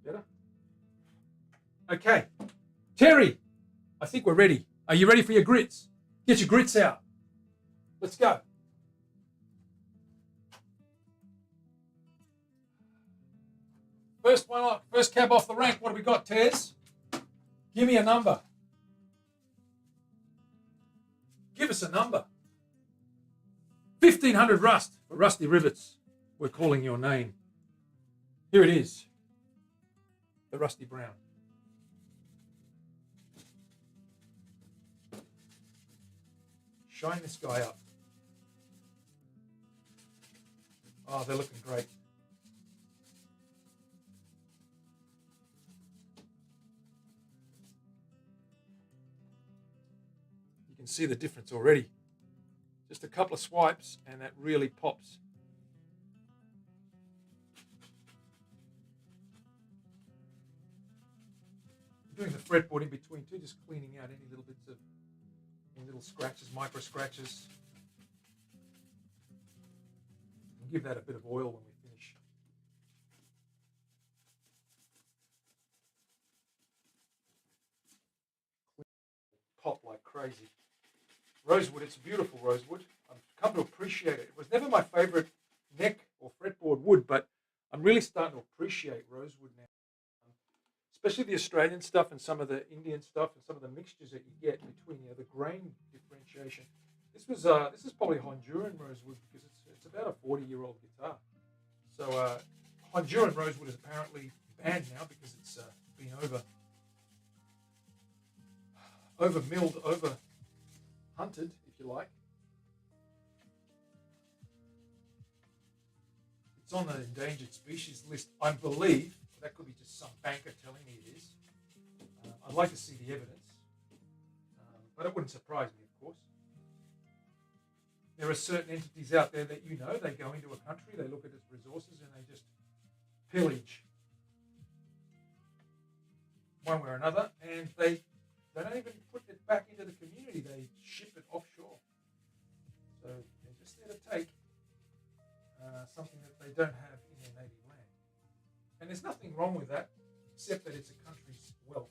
Better? Okay. Terry, I think we're ready. Are you ready for your grits? Get your grits out. Let's go. First one off, first cab off the rank. What have we got, Tez? Give me a number. Give us a number. 1500 rust for Rusty Rivets. We're calling your name. Here it is. The Rusty Brown. Shine this guy up. Oh, they're looking great. You can see the difference already. Just a couple of swipes and that really pops. I'm doing the fretboard in between too, just cleaning out any little bits of little scratches, micro scratches. And give that a bit of oil when we finish. Pop like crazy. Rosewood, it's a beautiful rosewood. I've come to appreciate it. It was never my favorite neck or fretboard wood, but I'm really starting to appreciate rosewood now. Especially the Australian stuff and some of the Indian stuff and some of the mixtures that you get between the grain differentiation. This is probably Honduran rosewood because it's about a 40-year-old guitar. So Honduran rosewood is apparently banned now because it's been over milled, over hunted, if you like. It's on the endangered species list, I believe. That could be just some banker telling me it is. I'd like to see the evidence, but it wouldn't surprise me, of course. There are certain entities out there that you know, they go into a country, they look at its resources, and they just pillage one way or another, and they don't even put it back into the community. They ship it offshore. So they're just there to take something that they don't have in their native land. And there's nothing wrong with that, except that it's a country's wealth.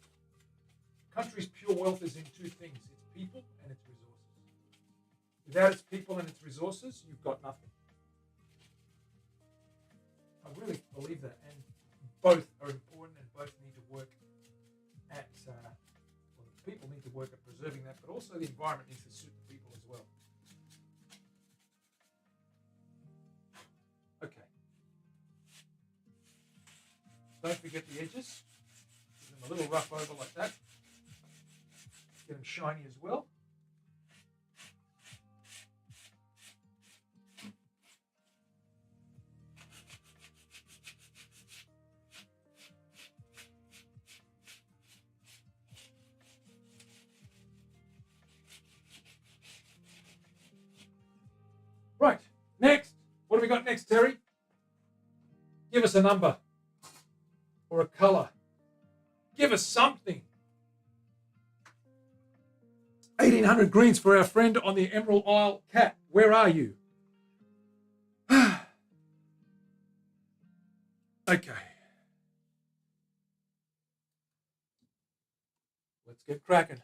A country's pure wealth is in two things: its people and its resources. Without its people and its resources, you've got nothing. I really believe that, and both are important, and both need to work at. Well, the people need to work at preserving that, but also the environment needs to suit the people as well. Okay. Don't forget the edges. Give them a little rough over like that. Get them shiny as well. Right, next. What have we got next, Terry? Give us a number. Or a colour. Give us something. 1800 greens for our friend on the Emerald Isle Cat. Where are you? Okay. Let's get cracking.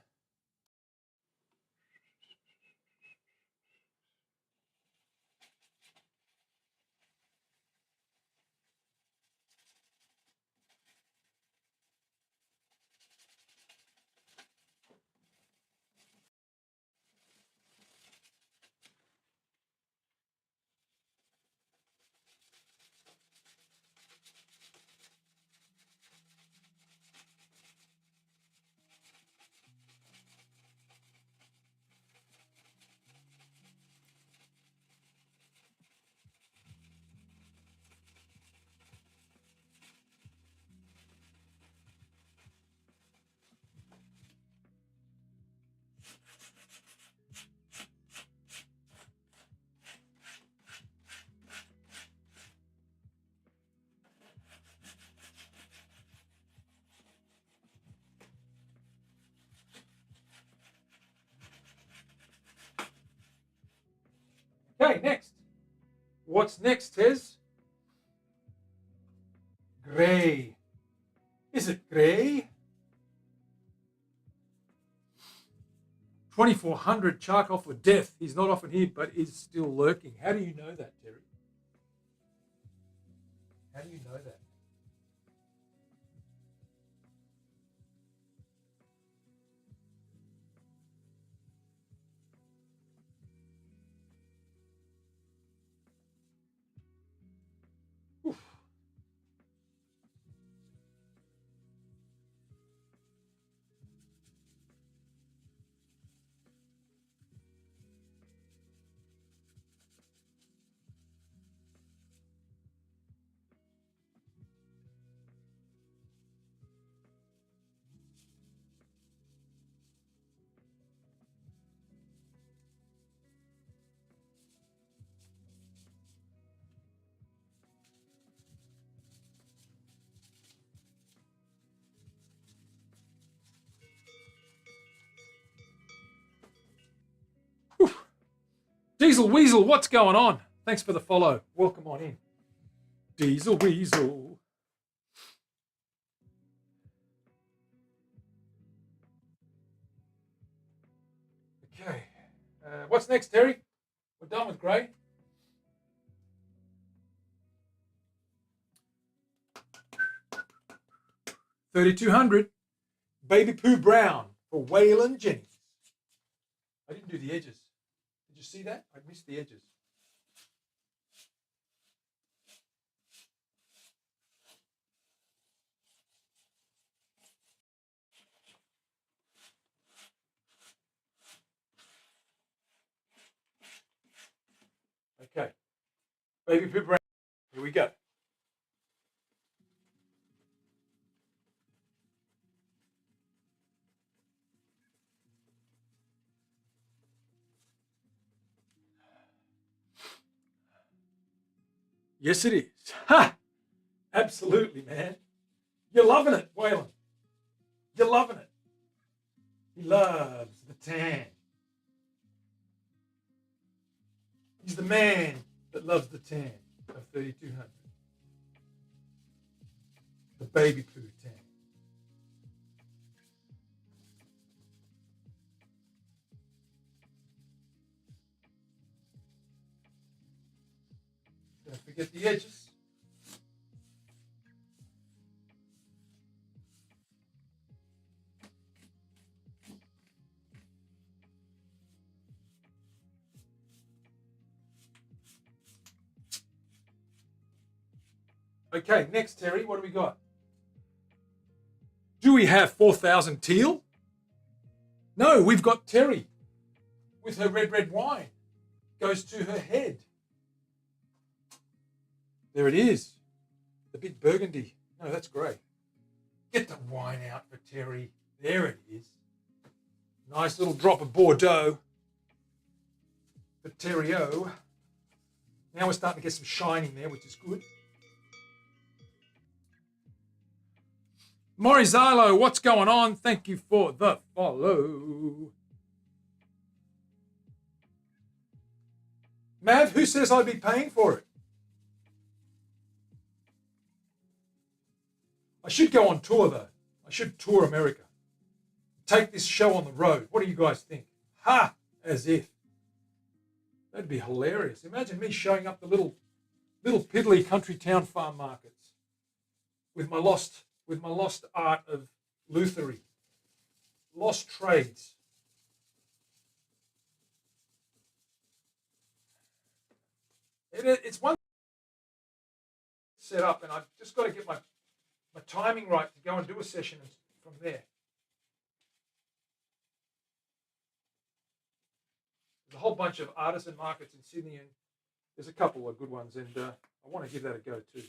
What's next, Tez? Grey. Is it grey? 2400 Charcoal for Death. He's not often here, but is still lurking. How do you know that, Terry? How do you know that? Oof. Oof. Diesel Weasel, what's going on? Thanks for the follow. Welcome on in. Diesel Weasel. Okay. What's next, Terry? We're done with grey. $3,200. Baby Poo Brown for Waylon Jennings. I didn't do the edges. Did you see that? I missed the edges. Okay. Baby Poo Brown. Here we go. Yes, it is. Ha! Absolutely, man. You're loving it, Waylon. You're loving it. He loves the tan. He's the man that loves the tan of 3,200. The baby poo tan. Don't forget the edges. Okay, next, Terry, what do we got? Do we have 4,000 teal? No, we've got Terry with her red wine. Goes to her head. There it is. The big burgundy. No, that's great. Get the wine out for Terry. There it is. Nice little drop of Bordeaux for Terry-O. Now we're starting to get some shining there, which is good. Morizalo, what's going on? Thank you for the follow. Mav, who says I'd be paying for it? I should go on tour, though. I should tour America. Take this show on the road. What do you guys think? Ha! As if. That'd be hilarious. Imagine me showing up the little piddly country town farm markets with my lost art of Luthier. Lost trades. It's one set up, and I've just got to get my timing right to go and do a session from there. There's a whole bunch of artisan markets in Sydney, and there's a couple of good ones, and I want to give that a go too.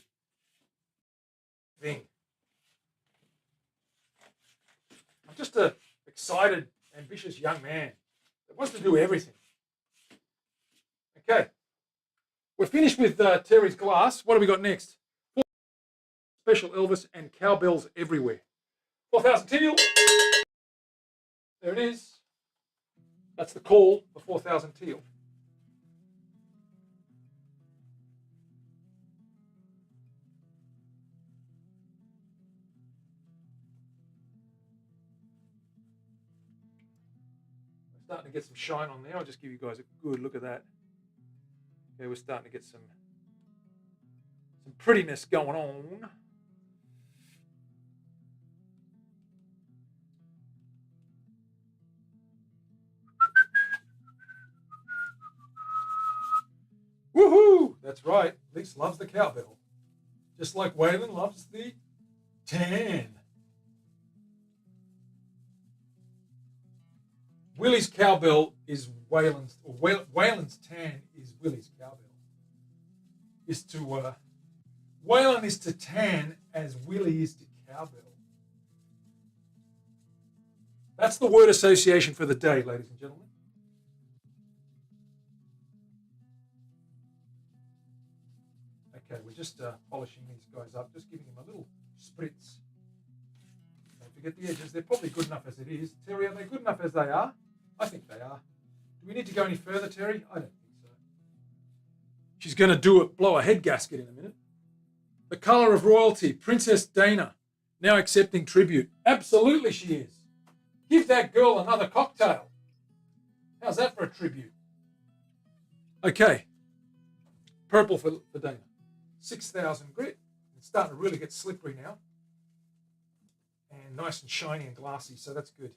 I'm just a excited, ambitious young man that wants to do everything. Okay, we're finished with Terry's glass. What do we got next? Special Elvis and cowbells everywhere. 4,000 teal. There it is. That's the call for 4,000 teal. Starting to get some shine on there. I'll just give you guys a good look at that. Okay, we're starting to get some prettiness going on. Woohoo! That's right. Lise loves the cowbell. Just like Waylon loves the tan. Willie's cowbell is Waylon's, or Waylon's tan is Willie's cowbell. Waylon is to tan as Willie is to cowbell. That's the word association for the day, ladies and gentlemen. Okay, we're just polishing these guys up, just giving them a little spritz. Don't forget the edges. They're probably good enough as it is. Terry, are they good enough as they are? I think they are. Do we need to go any further, Terry? I don't think so. She's going to blow a head gasket in a minute. The colour of royalty, Princess Dana, now accepting tribute. Absolutely she is. Give that girl another cocktail. How's that for a tribute? Okay. Purple for Dana. 6,000 grit. It's starting to really get slippery now. And nice and shiny and glassy, so that's good.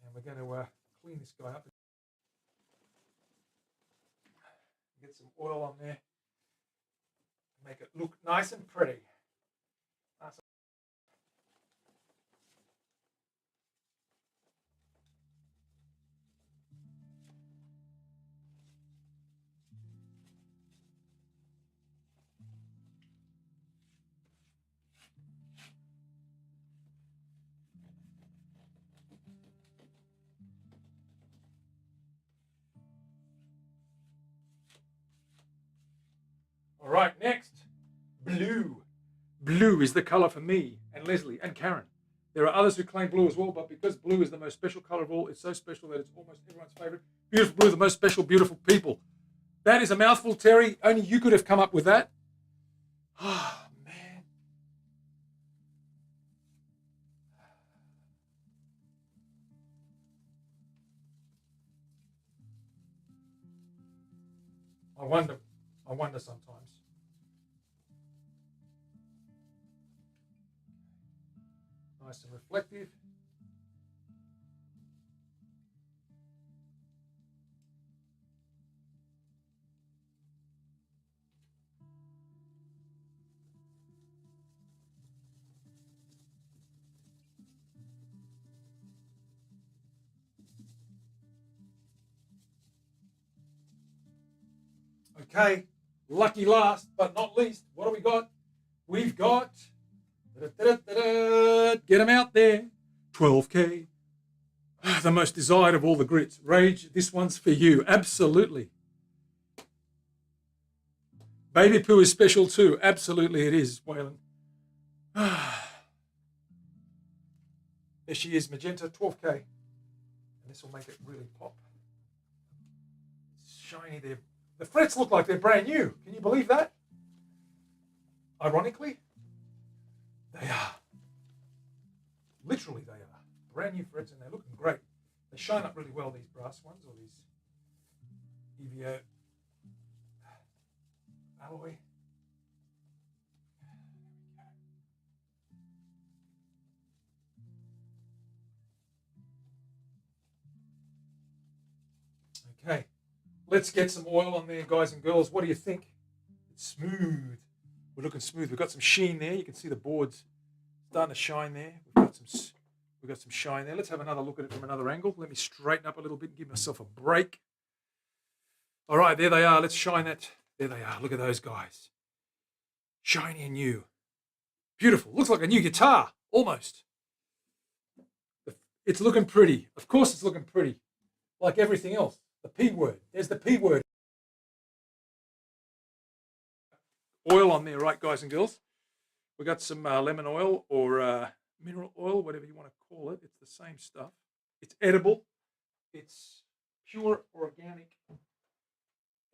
And we're going to clean this guy up. Get some oil on there. Make it look nice and pretty. All right, next, blue. Blue is the colour for me and Leslie and Karen. There are others who claim blue as well, but because blue is the most special colour of all, it's so special that it's almost everyone's favourite. Beautiful blue, the most special, beautiful people. That is a mouthful, Terry. Only you could have come up with that. Oh, man. I wonder sometimes. Nice and reflective. Okay, lucky last but not least, what do we got? We've got, get them out there, 12K. The most desired of all the grits. Rage, this one's for you. Absolutely. Baby poo is special too. Absolutely it is, Waylon. There she is, magenta, 12K. And this will make it really pop. It's shiny there. The frets look like they're brand new. Can you believe that? Ironically, they are. Literally, they are. Brand new frets, and they're looking great. They shine up really well, these brass ones, or these EVO alloy. Okay, let's get some oil on there, guys and girls. What do you think? It's smooth. We're looking smooth. We've got some sheen there. You can see the boards starting to shine there. We've got some shine there. Let's have another look at it from another angle. Let me straighten up a little bit and give myself a break. All right, there they are. Let's shine that. There they are. Look at those guys. Shiny and new. Beautiful. Looks like a new guitar, almost. It's looking pretty. Of course it's looking pretty. Like everything else. The P word. There's the P word. Oil on there, right, guys and girls? We got some lemon oil or mineral oil, whatever you want to call it. It's the same stuff. It's edible. It's pure organic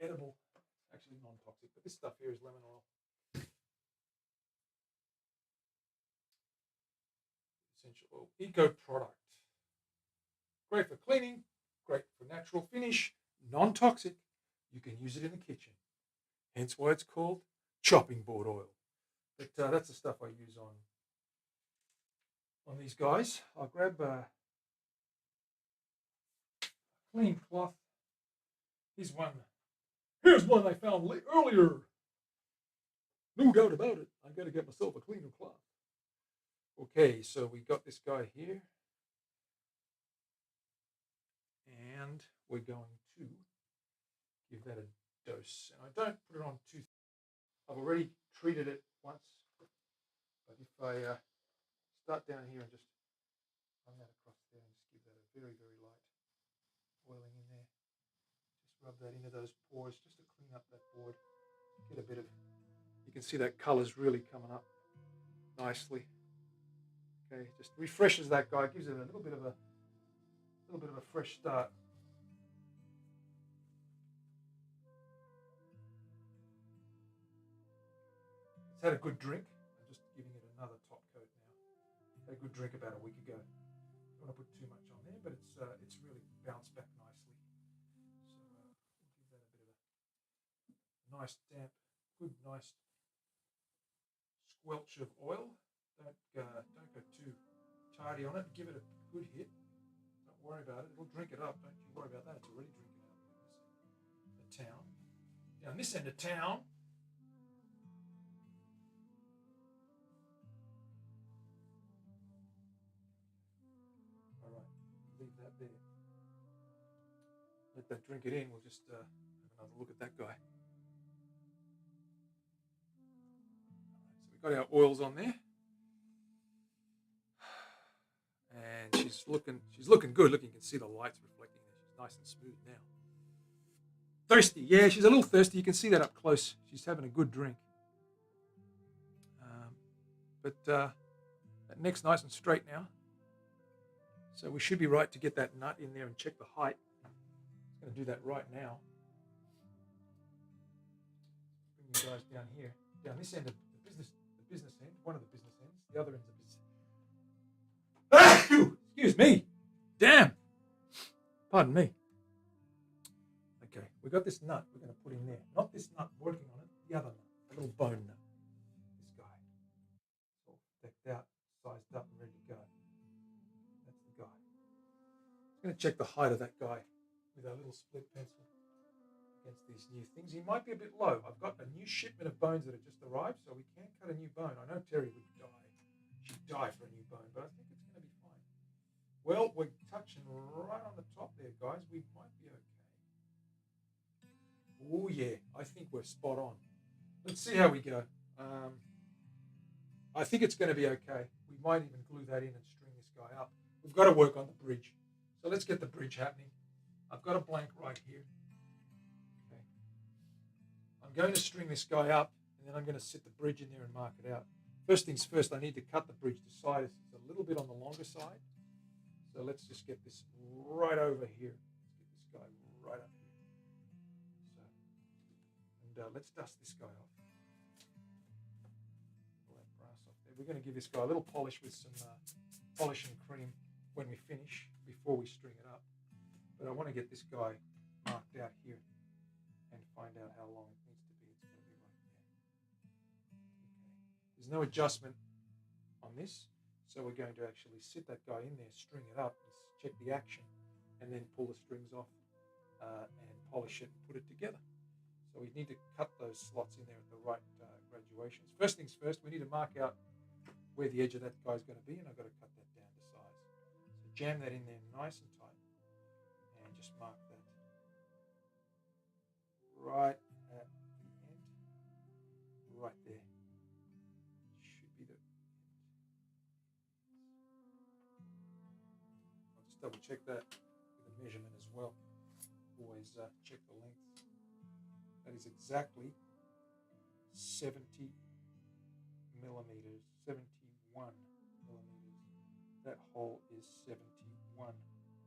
edible. Actually non-toxic, but this stuff here is lemon oil. Essential oil. Eco product. Great for cleaning, great for natural finish, non-toxic. You can use it in the kitchen. Hence why it's called chopping board oil. But that's the stuff I use on these guys. I'll grab a clean cloth. Here's one I found earlier. No doubt about it. I got to get myself a cleaner cloth. Okay, so we got this guy here. And we're going to give that a dose. And I don't put it on too thick. I've already treated it once. But if I start down here and just run that across there and just give that a very, very light oiling in there. Just rub that into those pores just to clean up that board. Get a bit of, you can see that color's really coming up nicely. Okay, just refreshes that guy, gives it a little bit of a fresh start. It's had a good drink. I'm just giving it another top coat now. Had a good drink about a week ago. Don't want to put too much on there, but it's really bounced back nicely. So we'll give that a bit of a nice damp, good nice squelch of oil. Don't go too tardy on it. Give it a good hit. Don't worry about it. It'll drink it up. Don't you worry about that. It's already drinking it up. The town. Down this end of town. All right. Leave that there. Let that drink it in. We'll just have another look at that guy. All right. So we've got our oils on there. And she's looking good. Look, you can see the lights reflecting there. She's nice and smooth now. Thirsty, yeah, she's a little thirsty. You can see that up close. She's having a good drink. But that neck's nice and straight now. So we should be right to get that nut in there and check the height. I'm going to do that right now. Bring you guys down here, down this end of the business end, one of the business ends. The other end's a business. Excuse me. Damn. Pardon me. Okay, we got this nut we're going to put in there. Not this nut working on it, the other nut, a little bone nut. This guy. It's all decked out, sized up and ready to go. That's the guy. I'm going to check the height of that guy with our little split pencil against these new things. He might be a bit low. I've got a new shipment of bones that have just arrived, so we can't cut a new bone. I know Terry would die. She'd die for a new bone, but I think it's going to be fine. Well, we're touching right on the top there, guys. We might be okay. Oh, yeah. I think we're spot on. Let's see how we go. I think it's going to be okay. We might even glue that in and string this guy up. We've got to work on the bridge. So let's get the bridge happening. I've got a blank right here. Okay. I'm going to string this guy up, and then I'm going to sit the bridge in there and mark it out. First things first, I need to cut the bridge to size. It's a little bit on the longer side. So let's just get this right over here. Let's get this guy right up here. So, and let's dust this guy off. All that brass off there. We're going to give this guy a little polish with some polish and cream when we finish, before we string it up. But I want to get this guy marked out here and find out how long it needs to be. It's going to be right there. Okay. There's no adjustment on this. So we're going to actually sit that guy in there, string it up, check the action, and then pull the strings off and polish it and put it together. So we need to cut those slots in there at the right graduations. First things first, we need to mark out where the edge of that guy's going to be, and I've got to cut that down to size. So jam that in there nice and tight, and just mark that right at the end, right there. Should be the double check that with a measurement as well. Always check the length. That is exactly 70 millimeters, 71 millimeters. That hole is 71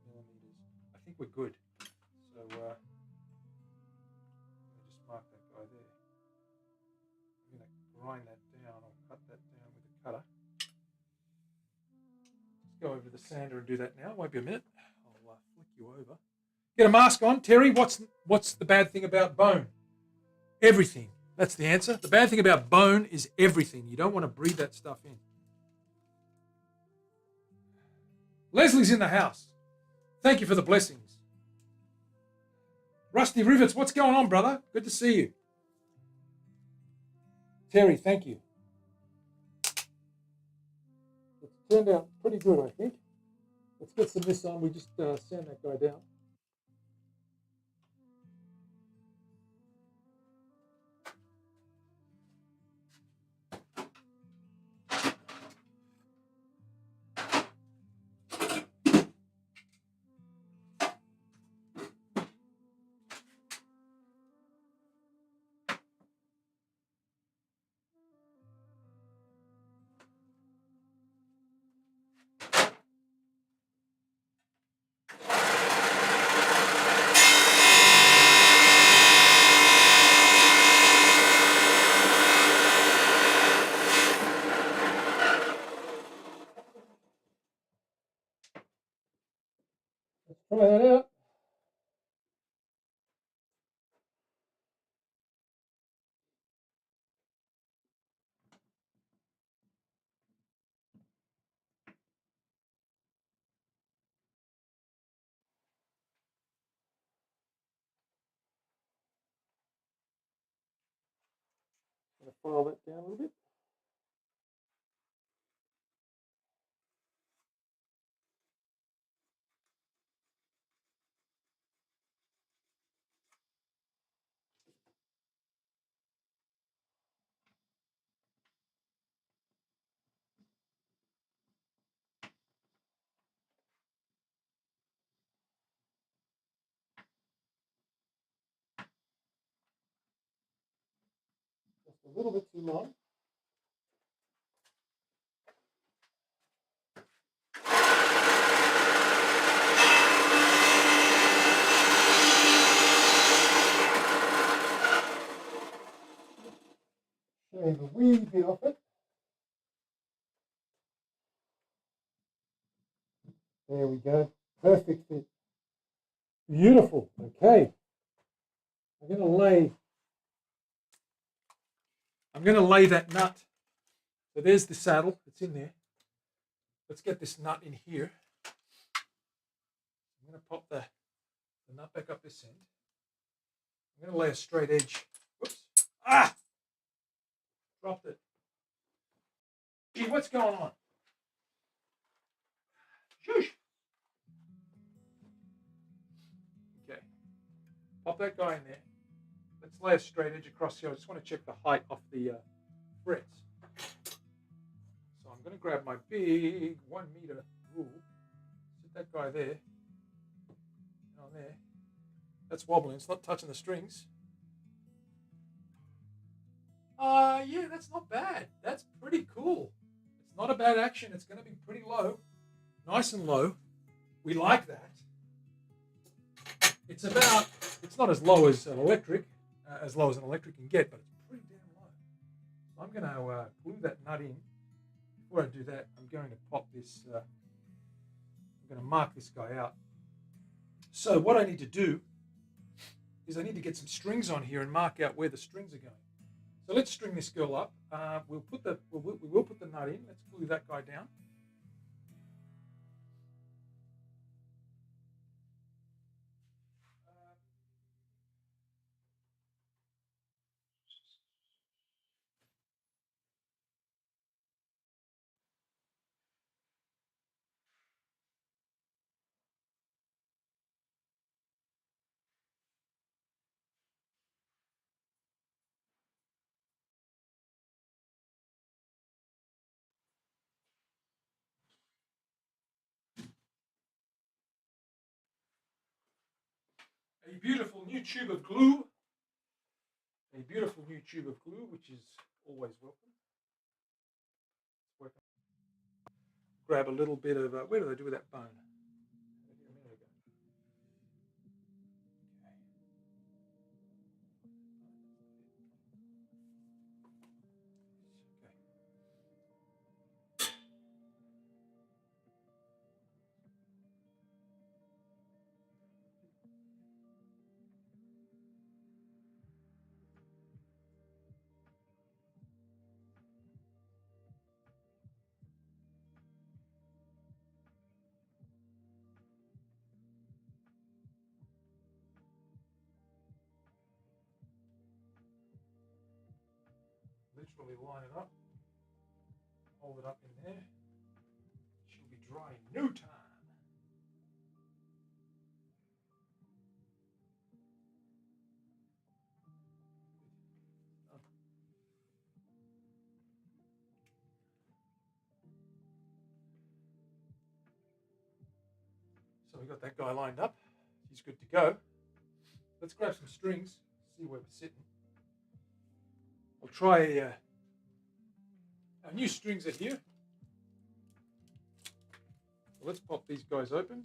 millimeters. I think we're good. So I'm going to just mark that guy there. I'm going to grind that down or cut that down with a cutter. Go over to the sander and do that now. Won't be a minute. I'll you over. Get a mask on. Terry, what's the bad thing about bone? Everything. That's the answer. The bad thing about bone is everything. You don't want to breathe that stuff in. Leslie's in the house. Thank you for the blessings. Rusty Rivets, what's going on, brother? Good to see you. Terry, thank you. It's turned out pretty good, I think. Let's get some of this on. We just sand that guy down. Let's try that out. I'm going to file that down a little bit. Just a little bit too long. Shave a wee bit off it. There we go. Perfect fit. Beautiful. Okay. I'm going to lay that nut. So there's the saddle. It's in there. Let's get this nut in here. I'm going to pop the nut back up this end. I'm going to lay a straight edge. Whoops. Ah! Dropped it. Gee, what's going on? Shush. Okay. Pop that guy in there. Let's lay a straight edge across here. I just want to check the height of the frets. So I'm going to grab my big 1 meter rule. Set that guy there. On there. That's wobbling. It's not touching the strings. Yeah, that's not bad. That's pretty cool. It's not a bad action. It's going to be pretty low. Nice and low. We like that. It's not as low as an electric can get, but it's pretty damn low. So I'm going to glue that nut in. Before I do that, I'm going to pop this, I'm going to mark this guy out. So what I need to do is I need to get some strings on here and mark out where the strings are going. So let's string this girl up. We will put the nut in. Let's glue that guy down. A beautiful new tube of glue. A beautiful new tube of glue, which is always welcome. Grab a little bit of, where did I do with that bone? A minute ago. centrally line it up. Hold it up in there. She'll be dry in no time. So we got that guy lined up. He's good to go. Let's grab some strings, see where we're sitting. I'll try our new strings are here. So let's pop these guys open.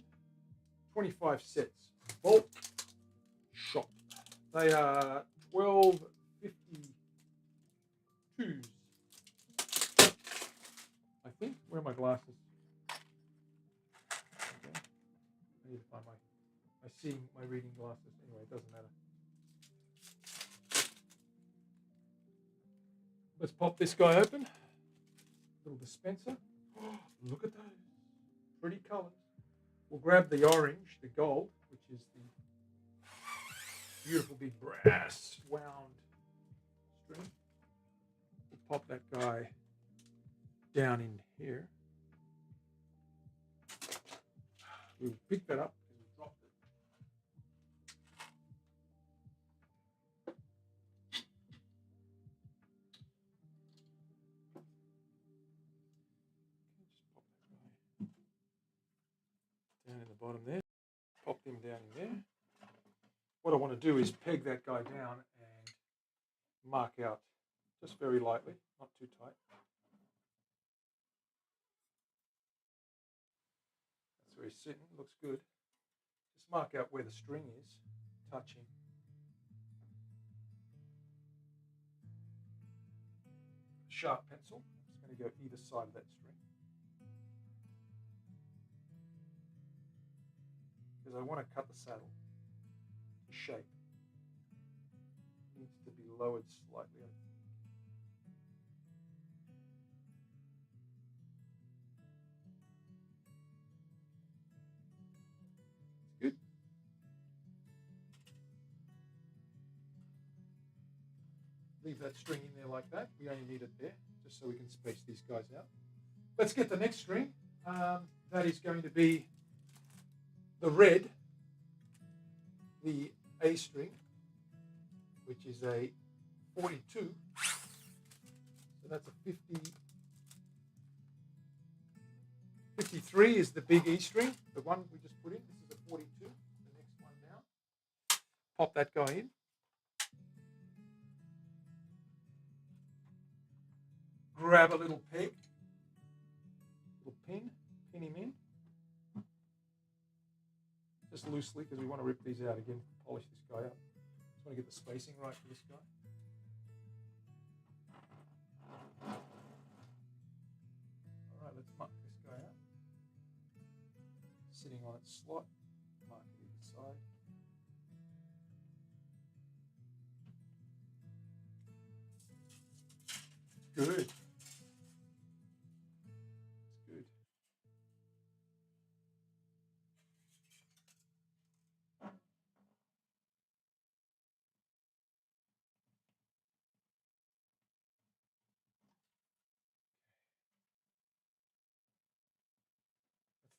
25 sets, bulk shop. They are 12.52s. I think. Where are my glasses? Okay. I need to find my reading glasses. Anyway, it doesn't matter. Let's pop this guy open. Little dispenser. Oh, look at those. Pretty colours. We'll grab the orange, the gold, which is the beautiful big brass wound string. We'll pop that guy down in here. We'll pick that up and we dropped it. Just pop that guy down in the bottom there. Pop them down in there. What I want to do is peg that guy down and mark out just very lightly, not too tight. That's where he's sitting, looks good. Just mark out where the string is touching. Sharp pencil, I'm just going to go either side of that string. Because I want to cut the saddle to shape. It needs to be lowered slightly. Good. Leave that string in there like that. We only need it there, just so we can space these guys out. Let's get the next string. That is going to be the red, the A string, which is a 42. So that's a 50. 53 is the big E string, the one we just put in. This is a 42, the next one down. Pop that guy in. Grab a little peg, little pin him in. Just loosely, because we want to rip these out again, polish this guy up. Just want to get the spacing right for this guy. All right, let's mark this guy out. Sitting on its slot, mark it either side. Good. It's good.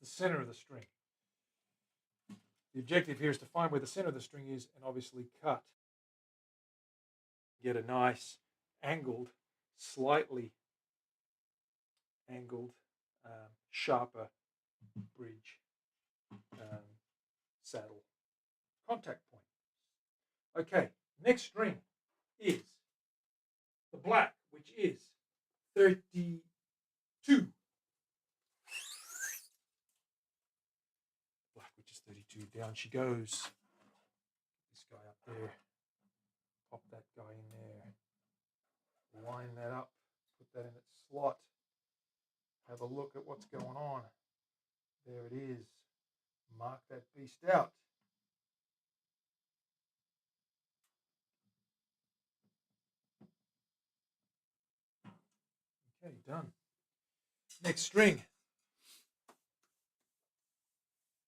That's the center of the string. The objective here is to find where the center of the string is and obviously cut. Get a nice angled, slightly angled, sharper bridge saddle contact point. Okay, next string is the black, which is 32. Black, which is 32. Down she goes. This guy up there. Pop that guy in there. Line that up. Put that in its slot. Have a look at what's going on. There it is. Mark that beast out. Okay, done. Next string.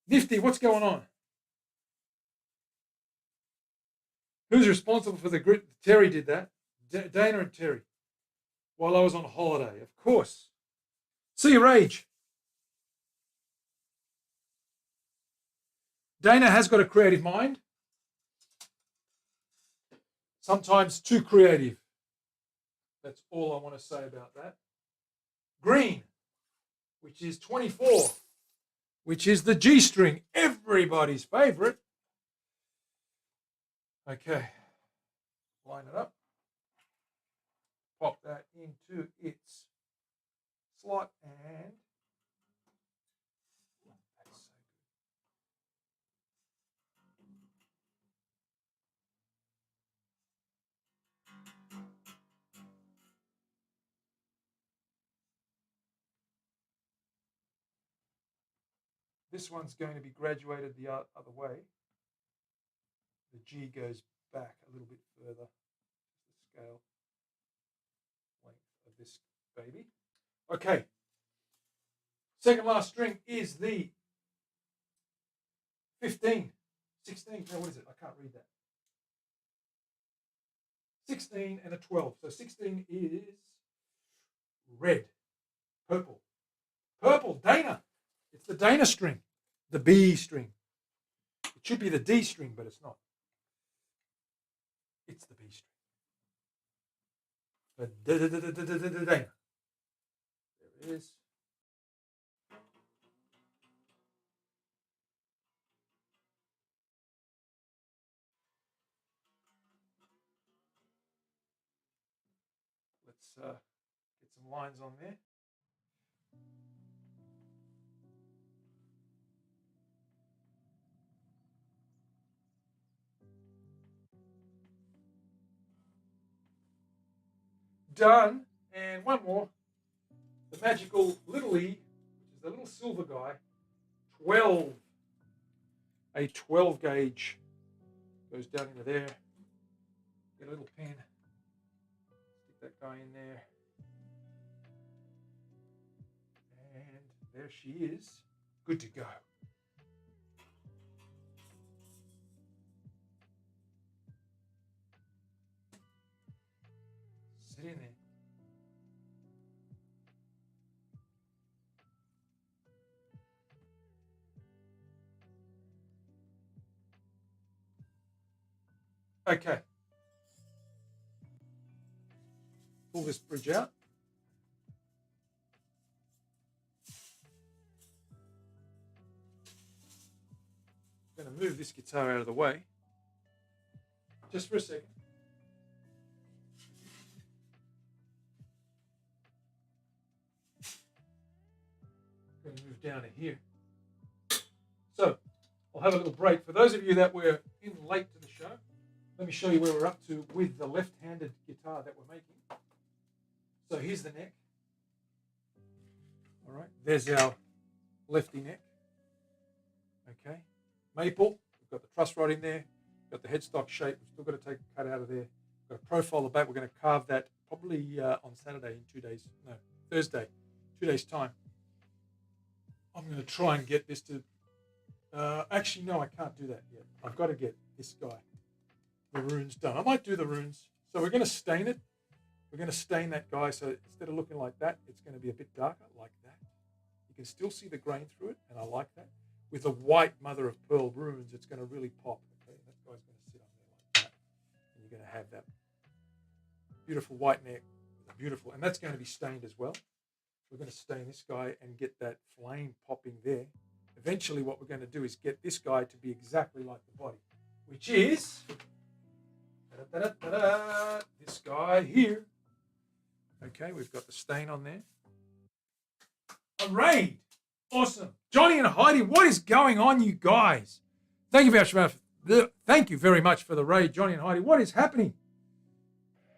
Nifty, what's going on? Who's responsible for the grit? Terry did that. Dana and Terry. while I was on holiday, of course. See you, Rage. Dana has got a creative mind. Sometimes too creative. That's all I want to say about that. Green, which is 24, which is the G string, everybody's favorite. Okay, line it up. Pop that into its slot and that's so good. This one's going to be graduated the other way. The G goes back a little bit further. The scale length of this baby. Okay. Second last string is the 15. 16. No, what is it? I can't read that. 16 and a 12. So 16 is red. Purple. Purple. Dana. It's the Dana string. The B string. It should be the D string, but it's not. It's the B string. The Dana. There it is. Let's get some lines on there. Done. And one more. The magical little E, which is the little silver guy. 12. A 12 gauge goes down into there. Get a little pin. Stick that guy in there. And there she is. Good to go. Sit in there. Okay. Pull this bridge out. I'm going to move this guitar out of the way. Just for a second. I'm going to move down to here. So, I'll have a little break. For those of you that were in late to the show, let me show you where we're up to with the left-handed guitar that we're making. So here's the neck. All right, there's our lefty neck. Okay, maple. We've got the truss rod in there. Got the headstock shape. We've still got to take a cut out of there. Got a profile of the back. We're going to carve that probably on Saturday in 2 days. No, Thursday, 2 days time. I'm going to try and get this to. Actually, no, I can't do that yet. I've got to get this guy, the runes done. I might do the runes. So we're going to stain it. We're going to stain that guy. So instead of looking like that, it's going to be a bit darker, like that. You can still see the grain through it, and I like that. With the white mother of pearl runes, it's going to really pop. Okay, that guy's going to sit on there like that, and you're going to have that beautiful white neck, beautiful, and that's going to be stained as well. We're going to stain this guy and get that flame popping there. Eventually, what we're going to do is get this guy to be exactly like the body, which is this guy here. Okay, we've got the stain on there. A raid. Awesome. Johnny and Heidi, what is going on, you guys? Thank you very much for the raid, Johnny and Heidi. What is happening?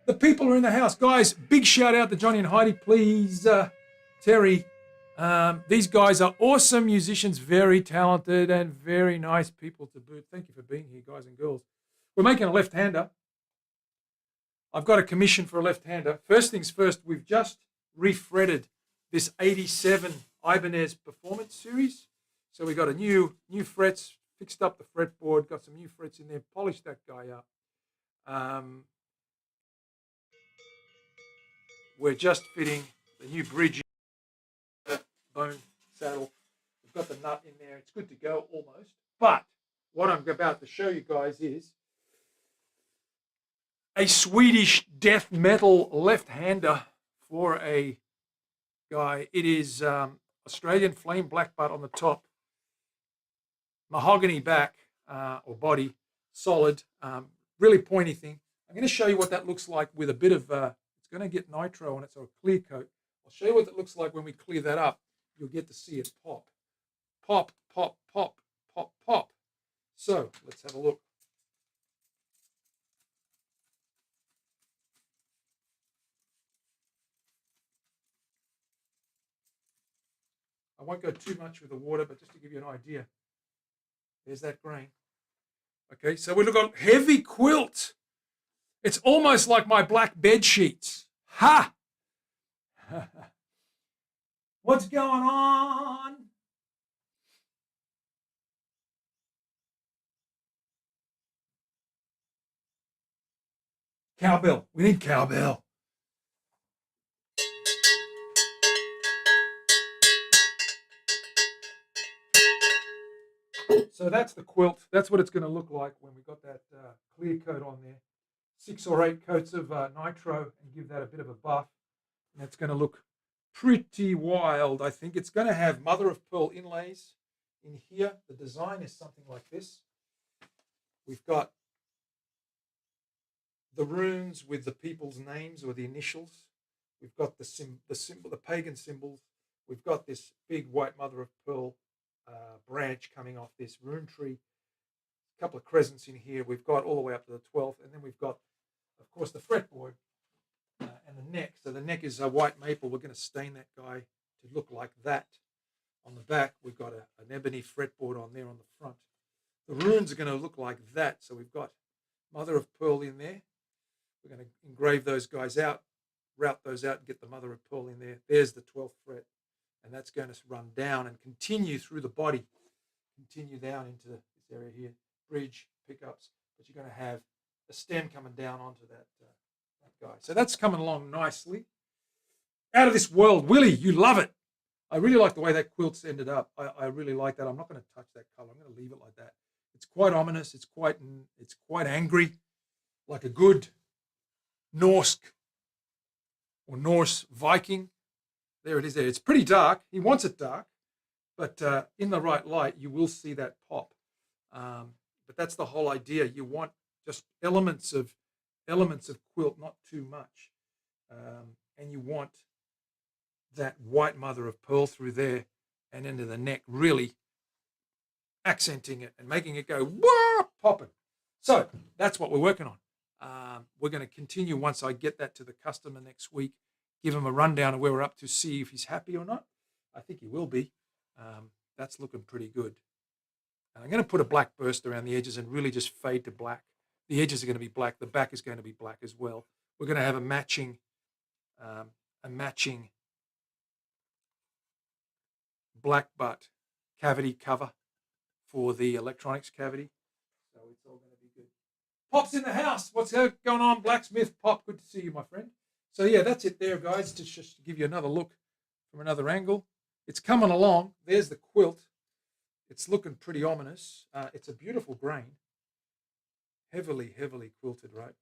The people are in the house. Guys, big shout out to Johnny and Heidi, please. Terry, these guys are awesome musicians, very talented and very nice people to boot. Thank you for being here, guys and girls. We're making a left-hander. I've got a commission for a left-hander. First things first, we've just refretted this 87 Ibanez Performance Series. So we got a new frets, fixed up the fretboard, got some new frets in there, polished that guy up. we're just fitting the new bridge bone saddle. We've got the nut in there. It's good to go almost. But what I'm about to show you guys is a Swedish death metal left-hander for a guy. It is Australian flame black butt on the top, mahogany back or body, solid, really pointy thing. I'm going to show you what that looks like with a bit of, it's going to get nitro on it, so a clear coat. I'll show you what it looks like when we clear that up. You'll get to see it pop. Pop, pop, pop, pop, pop. So let's have a look. I won't go too much with the water, but just to give you an idea. There's that grain. Okay, so we've got heavy quilt. It's almost like my black bed sheets. Ha! What's going on? Cowbell. We need cowbell. So that's the quilt. That's what it's going to look like when we got that clear coat on there. 6 or 8 coats of nitro and give that a bit of a buff. And it's going to look pretty wild, I think. It's going to have mother of pearl inlays in here. The design is something like this. We've got the runes with the people's names or the initials. We've got the symbol, the pagan symbols. We've got this big white mother of pearl branch coming off this rune tree. A couple of crescents in here. We've got all the way up to the 12th, and then we've got, of course, the fretboard and the neck. So the neck is a white maple. We're going to stain that guy to look like that. On the back, we've got an ebony fretboard on there on the front. The runes are going to look like that. So we've got mother of pearl in there. We're going to engrave those guys out, route those out, and get the mother of pearl in there. There's the 12th fret. And that's going to run down and continue through the body, continue down into this area here, bridge, pickups, but you're going to have a stem coming down onto that guy. So that's coming along nicely. Out of this world. Willie, you love it. I really like the way that quilt's ended up. I really like that. I'm not going to touch that color. I'm going to leave it like that. It's quite ominous. It's quite angry, like a good Norse or Norse Viking. There it is there. It's pretty dark. He wants it dark, but in the right light, you will see that pop. But that's the whole idea. You want just elements of quilt, not too much. And you want that white mother of pearl through there and into the neck, really accenting it and making it go, wah, popping. So that's what we're working on. We're going to continue once I get that to the customer next week. Give him a rundown of where we're up to, see if he's happy or not. I think he will be. That's looking pretty good. And I'm going to put a black burst around the edges and really just fade to black. The edges are going to be black. The back is going to be black as well. We're going to have a matching black butt cavity cover for the electronics cavity. So it's all going to be good. Pop's in the house. What's going on, Blacksmith Pop? Good to see you, my friend. So yeah, that's it there, guys. Just to give you another look from another angle. It's coming along. There's the quilt. It's looking pretty ominous. It's a beautiful grain. Heavily quilted, right?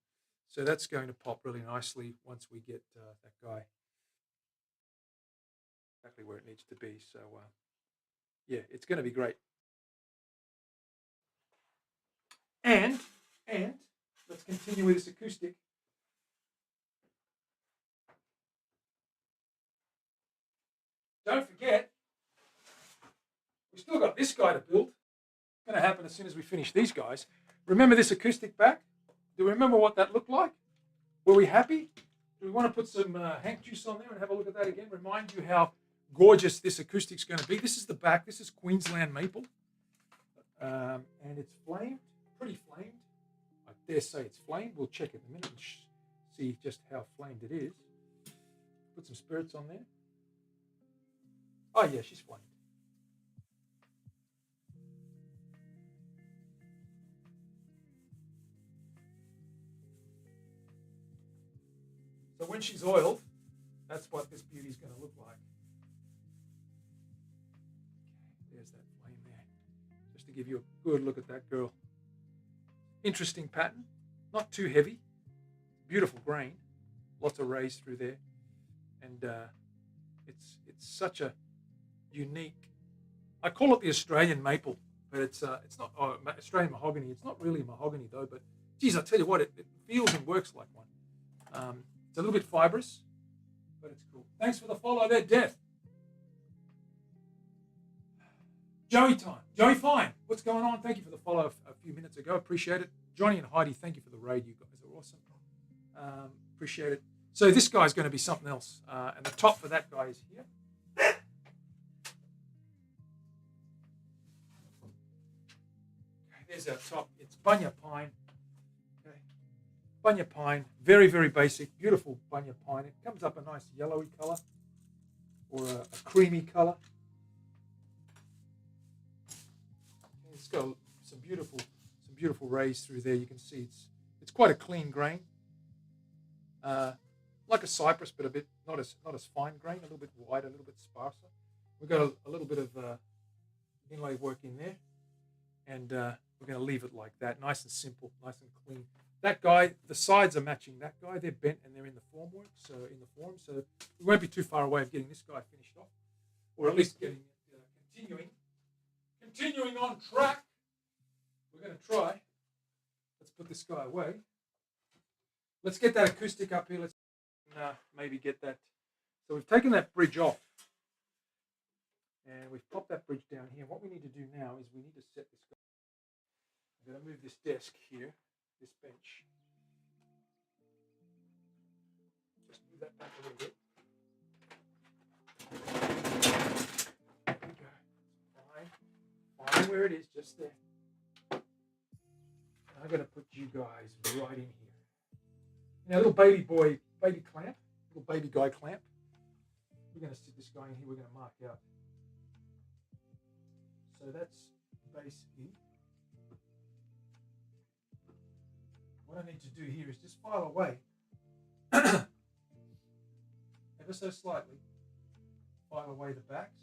So that's going to pop really nicely once we get that guy exactly where it needs to be. So yeah, it's going to be great. And let's continue with this acoustic. Don't forget, we still got this guy to build. It's going to happen as soon as we finish these guys. Remember this acoustic back? Do we remember what that looked like? Were we happy? Do we want to put some Hank juice on there and have a look at that again? Remind you how gorgeous this acoustic's going to be. This is the back. This is Queensland maple. And it's flamed, pretty flamed. I dare say it's flamed. We'll check it in a minute and see just how flamed it is. Put some spirits on there. Oh yeah, she's flamed. So when she's oiled, That's what this beauty's going to look like. Okay, there's that flame there. Just to give you a good look at that girl. Interesting pattern. Not too heavy. Beautiful grain. Lots of rays through there. And it's such a unique, I call it the Australian maple, but it's not Australian mahogany. It's not really mahogany though, but geez, I tell you what, it feels and works like one. It's a little bit fibrous, but it's cool. Thanks for the follow there, Death. Joey time. Joey Fine. What's going on? Thank you for the follow a few minutes ago. Appreciate it. Johnny and Heidi, thank you for the raid. You guys are awesome. Appreciate it. So this guy's going to be something else. And the top for that guy is here. Okay, there's our top. It's bunya pine. Okay. Bunya pine. Very, very basic. Beautiful bunya pine. It comes up a nice yellowy color or a creamy color. Okay, it's got some beautiful rays through there. You can see it's quite a clean grain. Like a cypress, but a bit not as fine grain, a little bit wider, a little bit sparser. We've got a little bit of inlay work in there, and we're going to leave it like that, nice and simple, nice and clean. That guy, the sides are matching that guy. They're bent and they're in the formwork, so we won't be too far away of getting this guy finished off, or at least getting it continuing on track. We're going to try. Let's put this guy away. Let's get that acoustic up here. Let's maybe get that. So we've taken that bridge off. And we've popped that bridge down here. What we need to do now is we need to set this guy. I'm going to move this desk here, this bench. Just move that back a little bit. There we go. Fine where it is, just there. And I'm going to put you guys right in here. Now, little baby clamp, little baby guy clamp. We're going to stick this guy in here. We're going to mark out. So that's base E. What I need to do here is just file away ever so slightly. File away the backs,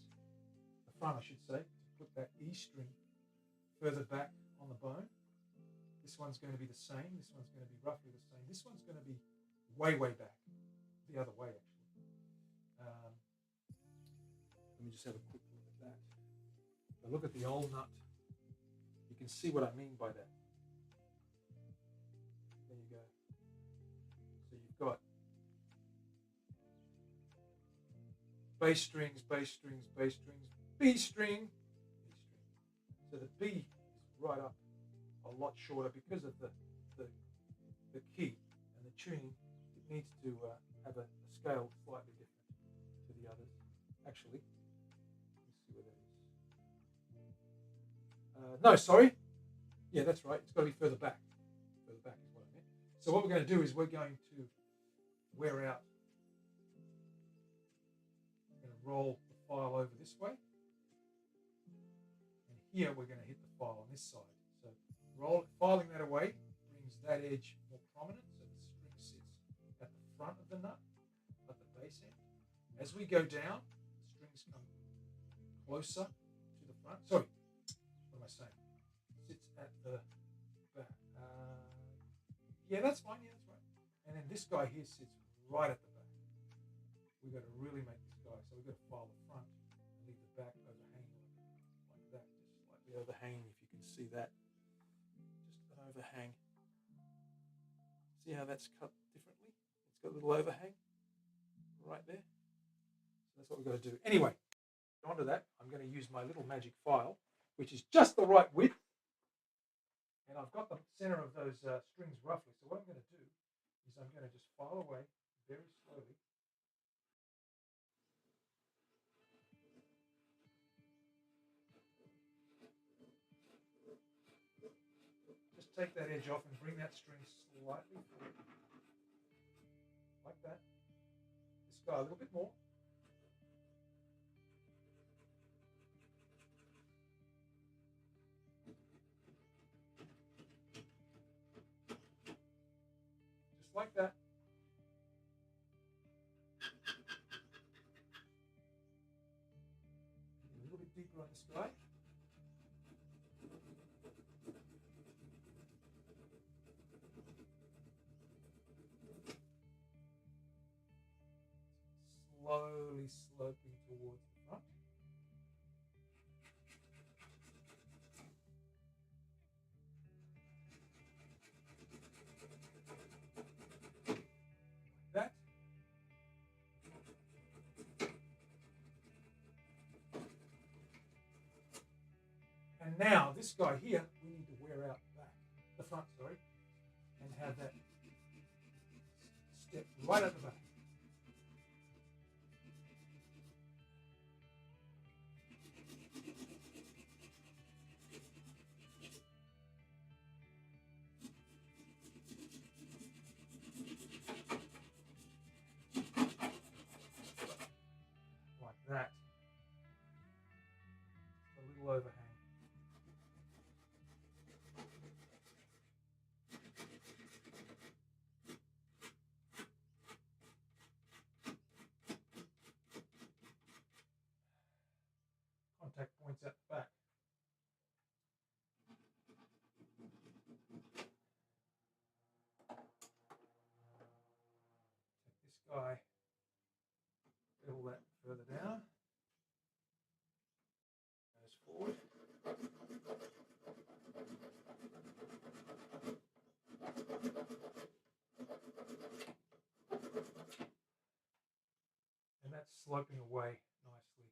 the front, I should say. Put that E string further back on the bone. This one's going to be the same. This one's going to be roughly the same. This one's going to be way back, the other way actually. Let me just have a quick look at that. If I look at the old nut, you can see what I mean by that. There you go. So you've got bass strings, bass strings, bass strings, B string, B string. So the B is right up a lot shorter because of the key and the tuning. It needs to have a scale slightly different to the others. Actually, let's see where that is. No, sorry. Yeah, that's right. It's got to be further back. Further back is what I meant. So what we're going to do is we're going to wear out. We're going to roll the file over this way. And here we're going to hit the file on this side. So filing that away brings that edge more prominent, so the string sits at the front of the nut, at the base end. As we go down, the strings come closer to the front. Sorry, what am I saying? Sits at the back. Yeah, that's fine. Yeah, that's right. And then this guy here sits right at the back. We've got to really make this guy. So we've got to file the front and leave the back overhanging like that, just slightly overhanging, if you can see that. Overhang. See how that's cut differently? It's got a little overhang right there. So that's what we've got to do. Anyway, onto that, I'm going to use my little magic file, which is just the right width. And I've got the center of those strings roughly. So what I'm going to do is I'm going to just file away very slowly. Take that edge off and bring that string slightly forward, like that. This guy a little bit more. Just like that. guy. Slowly sloping towards the front. Like that. And now this guy here, we need to wear out the front, and have that step right at the back. Like that. A little overhang. Contact points at the back. Take this guy, fill that further down. Goes forward. And that's sloping away nicely.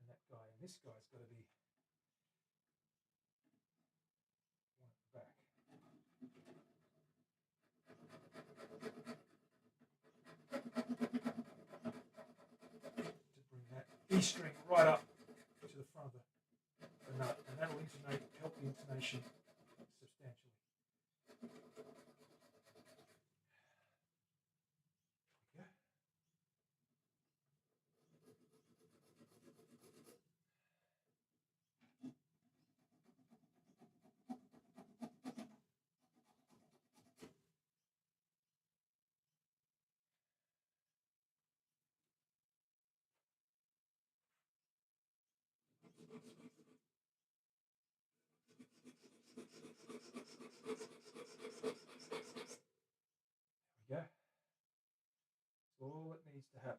And that guy, and this guy's got to be one at the back. To bring that E string right up to the front of the nut, and that'll help the intonation substantially. Yeah. There we go. That's all that needs to happen.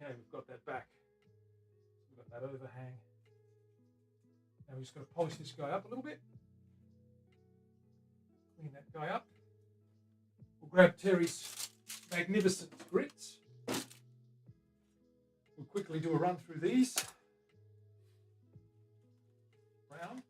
Okay, we've got that back. We've got that overhang. Now we're just going to polish this guy up a little bit. Clean that guy up. We'll grab Terry's magnificent grits. We'll quickly do a run through these. Brown.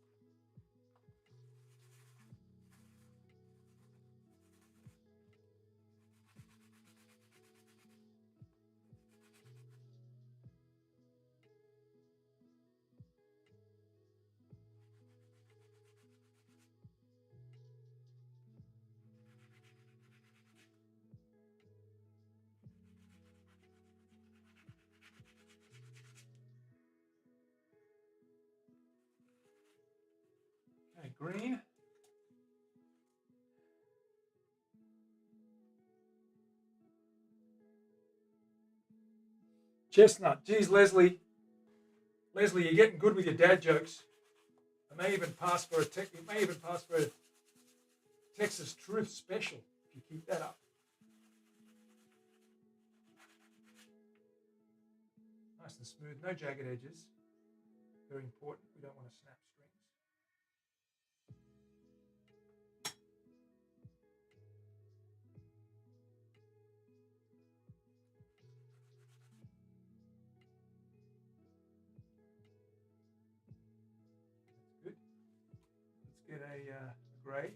Okay, green. Chestnut. Geez, Leslie. Leslie, you're getting good with your dad jokes. It may even pass for a Texas Truth special if you keep that up. Nice and smooth, no jagged edges. Very important. We don't want to snap strings. grey.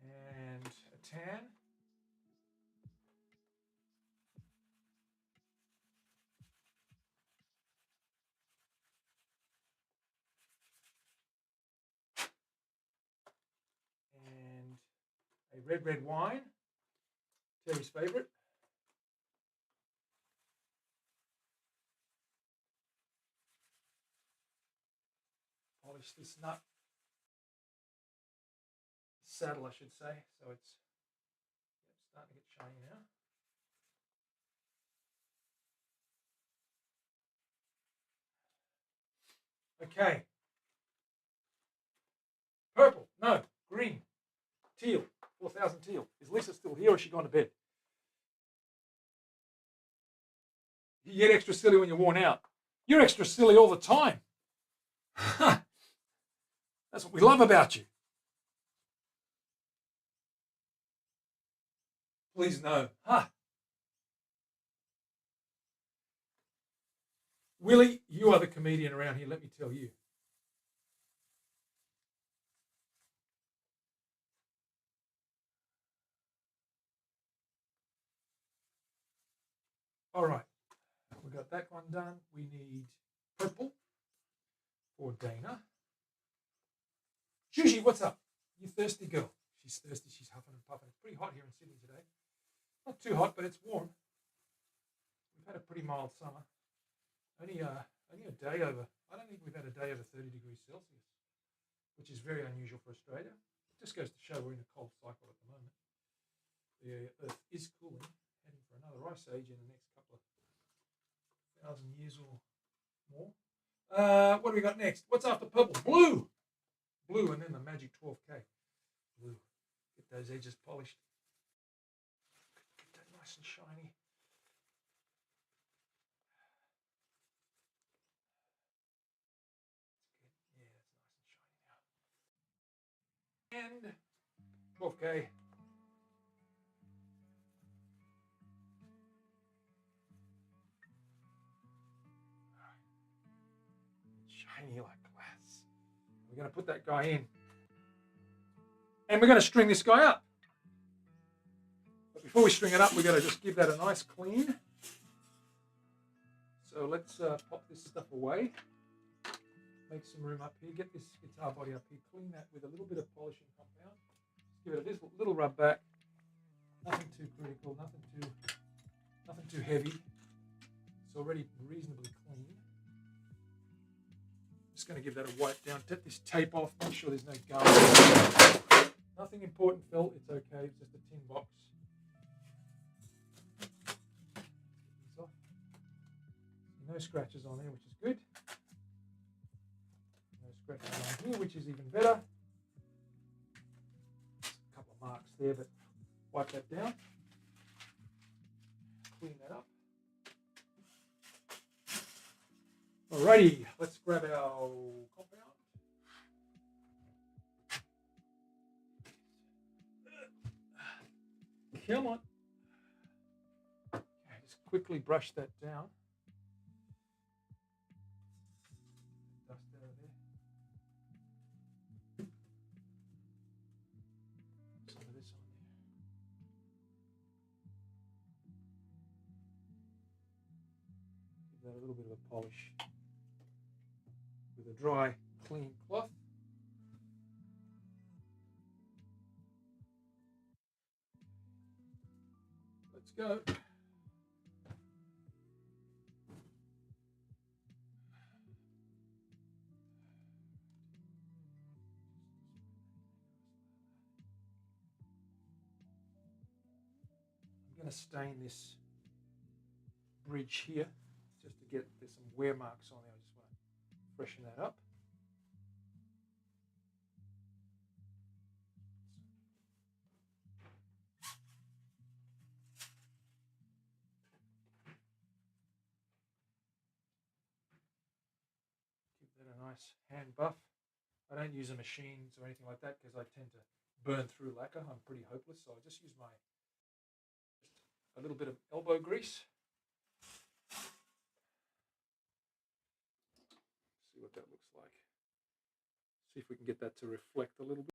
And a tan. And a red wine, Terry's favourite. Polish this nut, saddle I should say, so it's starting to get shiny now. Okay. Purple, no, green, teal, 4,000 teal. Is Lisa still here or has she gone to bed? You get extra silly when you're worn out. You're extra silly all the time. That's what we love about you. Please no. Willie, you are the comedian around here, let me tell you. All right, we got that one done. We need purple for Dana. Juji, what's up? You thirsty girl? She's thirsty, she's huffing and puffing. It's pretty hot here in Sydney today. Not too hot, but it's warm. We've had a pretty mild summer. Only a day over, I don't think we've had a day over 30 degrees Celsius, which is very unusual for Australia. It just goes to show we're in a cold cycle at the moment. The Earth is cooling, heading for another ice age in the next couple of 1,000 years or more. What do we got next? What's after purple? Blue! Blue, and then the magic 12K. Blue. Get those edges polished. Get that nice and shiny. Yeah, that's nice and shiny now. And 12K. Shiny like glass. We're going to put that guy in. And we're going to string this guy up. But before we string it up, we've got to just give that a nice clean. So let's pop this stuff away. Make some room up here. Get this guitar body up here. Clean that with a little bit of polishing compound. Just give it a little rub back. Nothing too critical. Nothing too heavy. It's already reasonably clean. Just going to give that a wipe down. Take this tape off. Make sure there's no gum. Nothing important, Phil. It's okay. It's just a tin box. No scratches on there, which is good. No scratches on here, which is even better. A couple of marks there, but wipe that down. Clean that up. Alrighty, let's grab our compound. Come on. Okay, just quickly brush that down. Dust out of there. Some of this on there. Give that a little bit of a polish with a dry, clean cloth. Let's go. I'm going to stain this bridge here just to get there's some wear marks on there. I just want to freshen that up. nice hand buff. I don't use a machines or anything like that because I tend to burn through lacquer. I'm pretty hopeless, so I just use a little bit of elbow grease. See what that looks like. See if we can get that to reflect a little bit.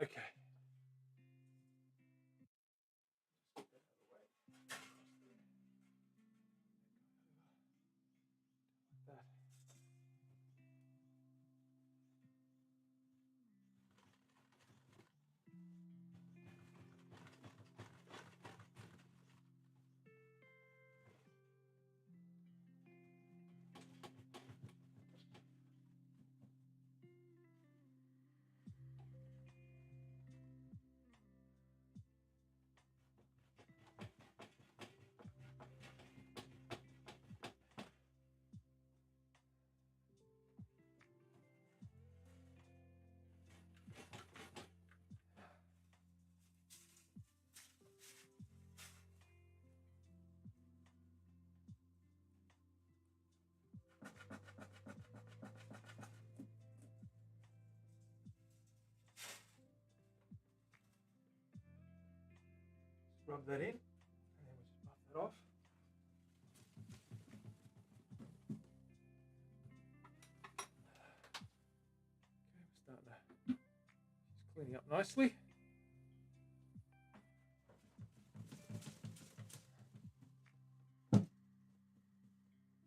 Okay. Rub that in, and then we'll just buff that off. Okay, we're starting to, just cleaning up nicely. If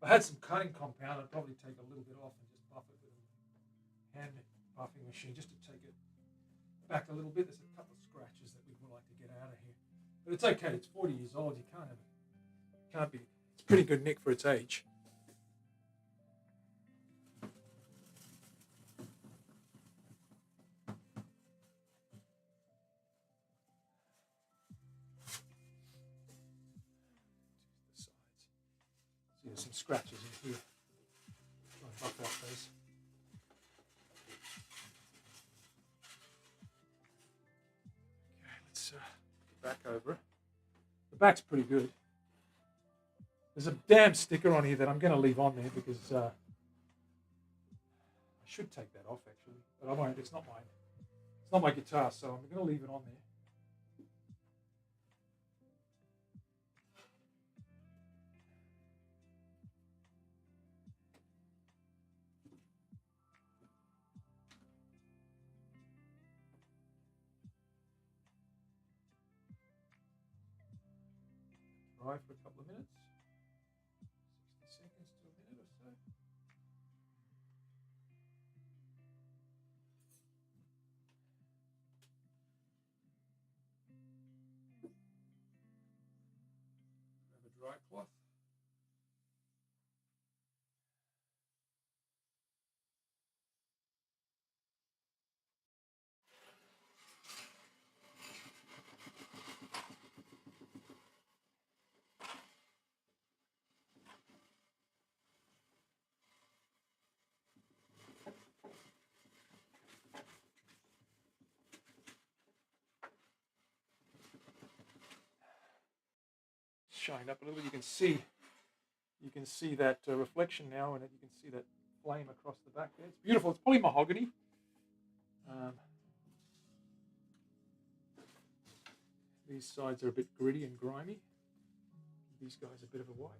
I had some cutting compound, I'd probably take a little bit off and just buff it with a hand buffing machine, just to take it back a little bit. There's a couple of scratches that we would like to get out of here. But it's okay, it's 40 years old, you can't be, it's pretty good nick for its age. The sides. See, there's some scratches in here. Try and buff out those. Okay, let's get back over it. The back's pretty good. There's a damn sticker on here that I'm going to leave on there because I should take that off actually, but I won't. It's not mine. It's not my guitar, so I'm going to leave it on there. Dry for a couple of minutes. 60 seconds to a minute or so. Grab a dry cloth. Shined up a little bit. You can see that reflection now, and you can see that flame across the back there. It's beautiful. It's probably mahogany. These sides are a bit gritty and grimy. These guys a bit of a wipe.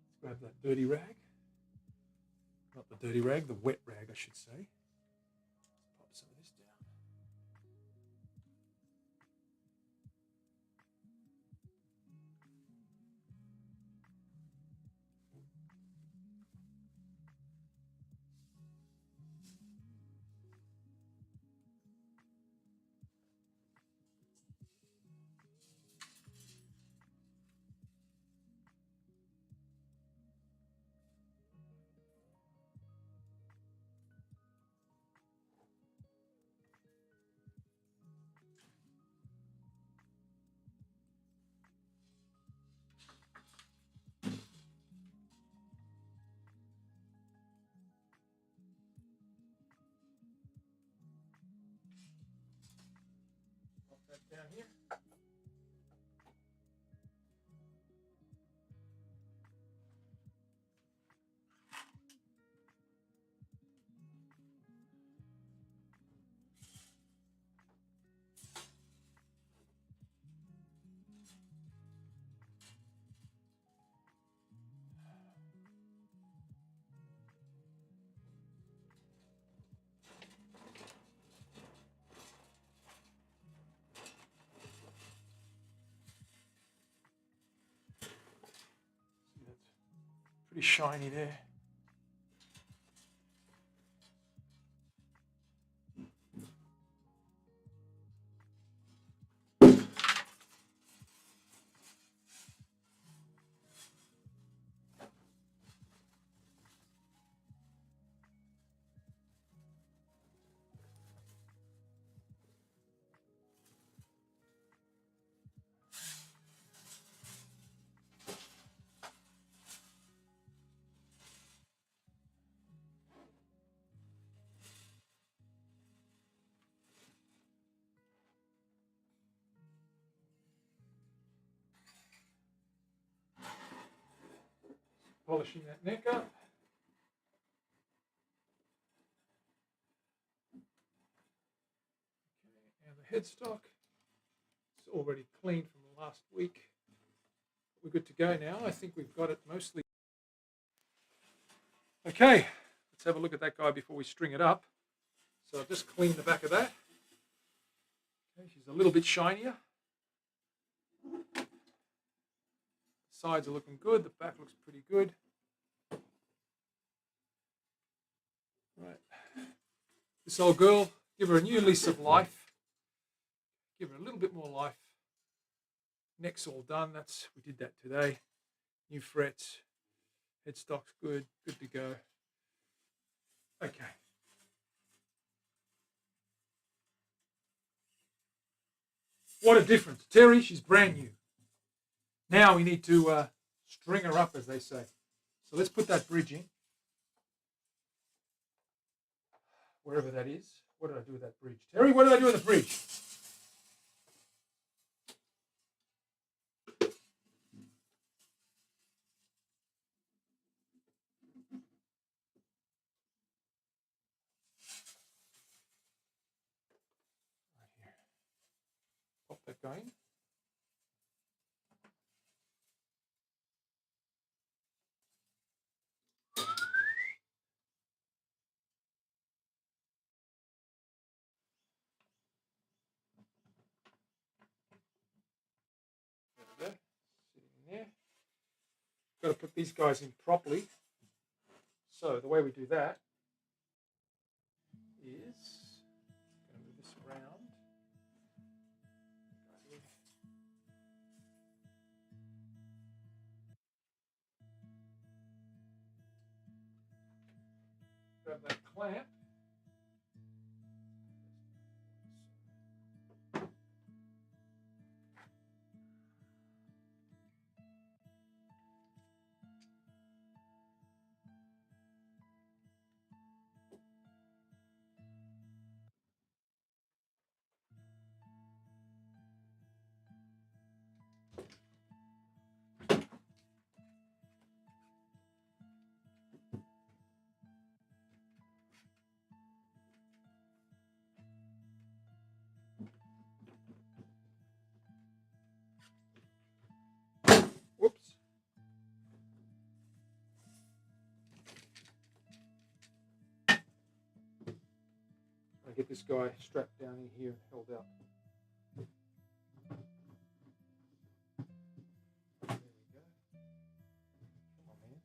Let's grab that dirty rag. Not the dirty rag, the wet rag, I should say. Let's pop some of this down. down here. See, that's pretty shiny there. Polishing that neck up. Okay, and the headstock is already cleaned from last week. We're good to go now. I think we've got it mostly. Okay, let's have a look at that guy before we string it up. So I've just cleaned the back of that. Okay, she's a little bit shinier. Sides are looking good. The back looks pretty good. Right. This old girl, give her a new lease of life. Give her a little bit more life. Neck's all done. We did that today. New frets. Headstock's good. Good to go. Okay. What a difference. Terry, she's brand new. Now we need to string her up, as they say. So let's put that bridge in. Wherever that is. What did I do with that bridge? Terry, what did I do with the bridge? Right here. Pop that guy in. There we go. Sitting in there. Got to put these guys in properly. So the way we do that is going to move this around. Grab that clamp. Whoops. I get this guy strapped down in here and held up. There we go. Come on, man.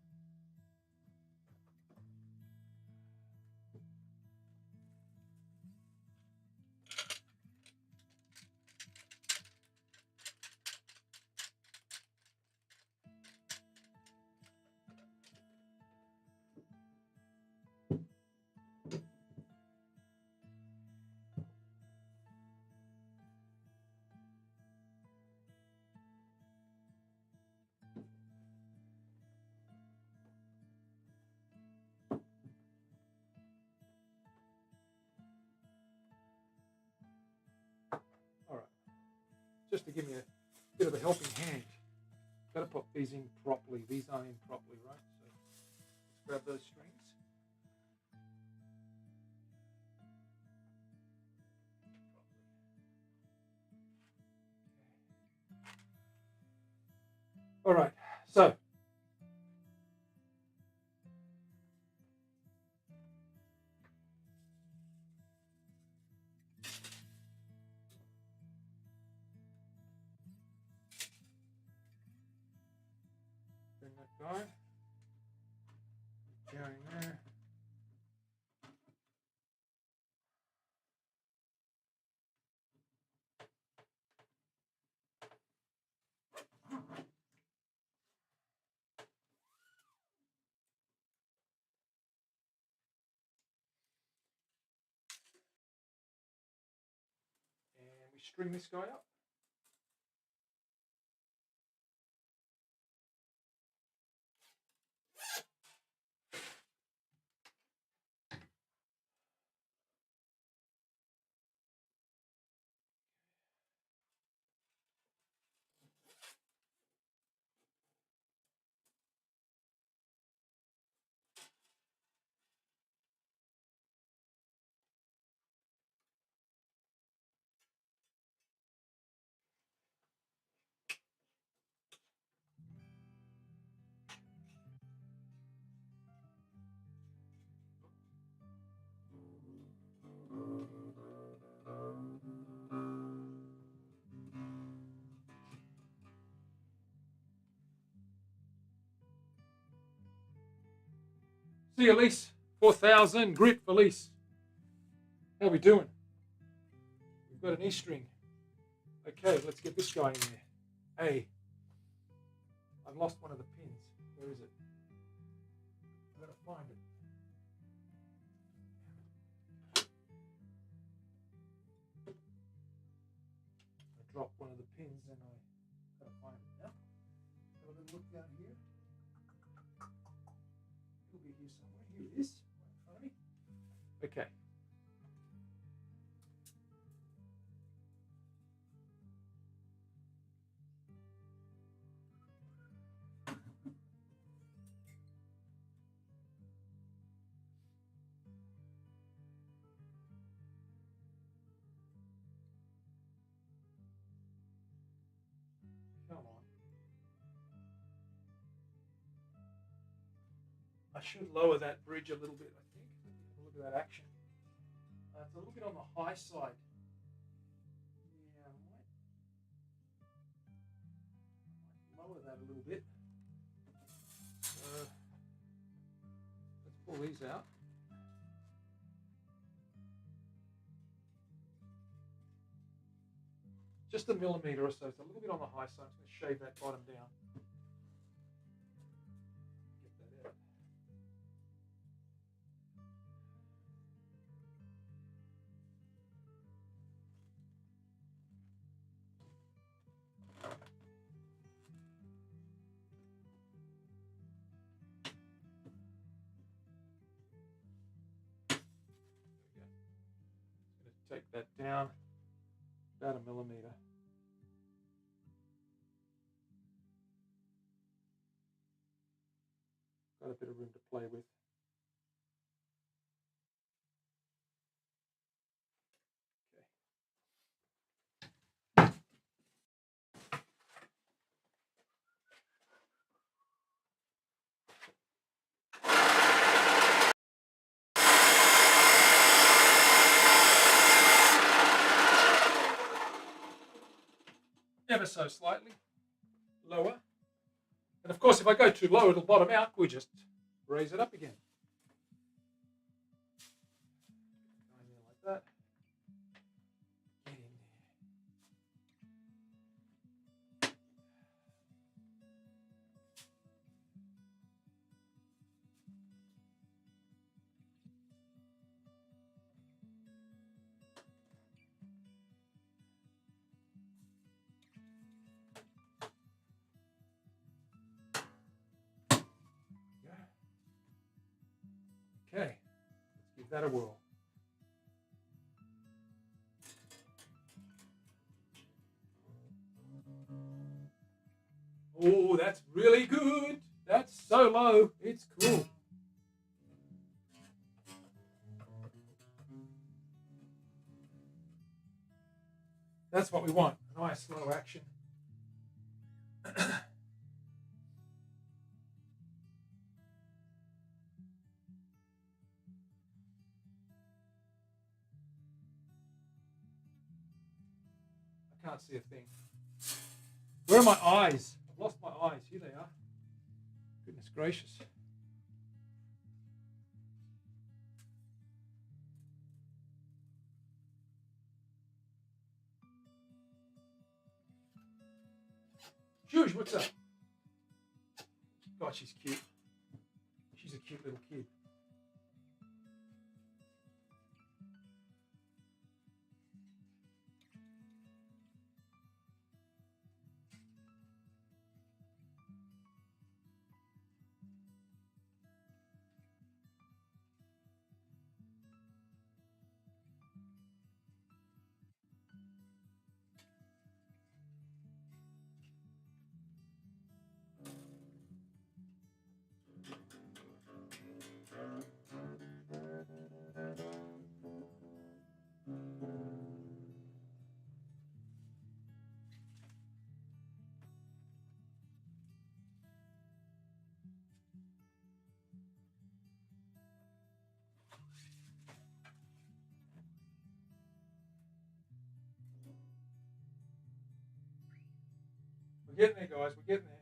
just to give me a bit of a helping hand. Got to put these in properly. These aren't in properly, right? So let's grab those strings. All right, so bring that going. Going there. And we string this guy up. See you, Elise. 4,000 grit for Elise. How we doing? We've got an E string. Okay, let's get this guy in there. Hey, I've lost one of the pins. Where is it? I've got to find it. I dropped one of the pins and I got to find it now. Have a little look down here. It'll be here somewhere. Here it is. Right in front of me. Okay. Come on. I should lower that bridge a little bit, I think. Look at that action. It's a little bit on the high side. Yeah, I might lower that a little bit. Let's pull these out. Just a millimetre or so. It's a little bit on the high side. I'm just going to shave that bottom down. Get that out. There we go. Just going to take that down about a millimetre. Got a bit of room to play with. Ever so slightly lower. And of course, if I go too low, it'll bottom out. We just raise it up again. Going in like that. Get in there. Okay, let's give that a whirl. Oh, that's really good. That's so low. It's cool. That's what we want. A nice slow action. I can't see a thing. Where are my eyes? I've lost my eyes. Here they are. Goodness gracious. Shush, what's up? God, she's cute. She's a cute little kid. We're getting there, guys. We're getting there.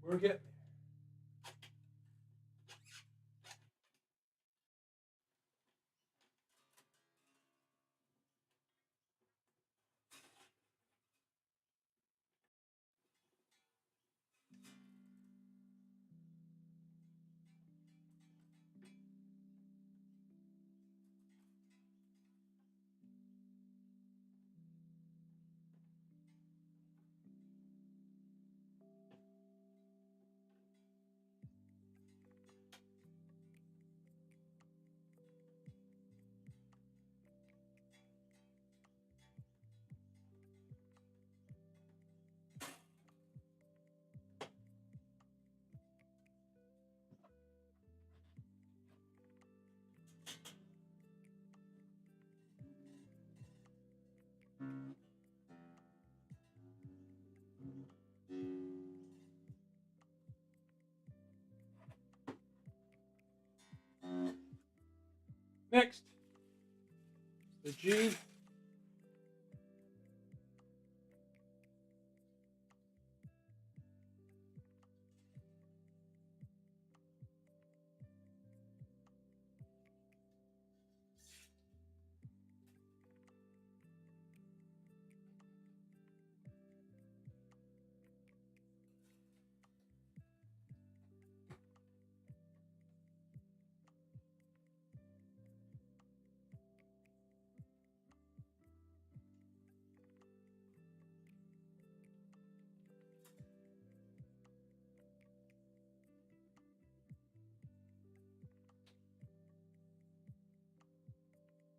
We're getting there. Next, the G.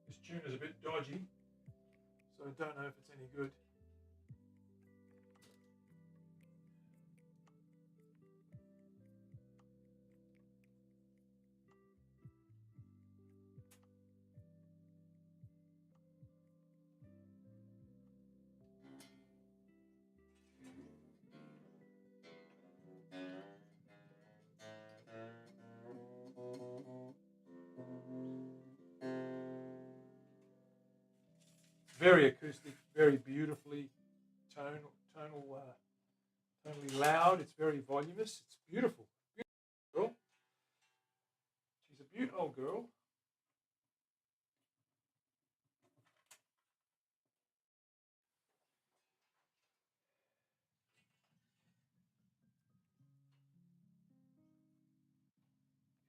This tune is a bit dodgy, so I don't know if it's any good. Very acoustic, very beautifully tonally loud. It's very voluminous. It's beautiful. Beautiful girl. She's a beautiful girl.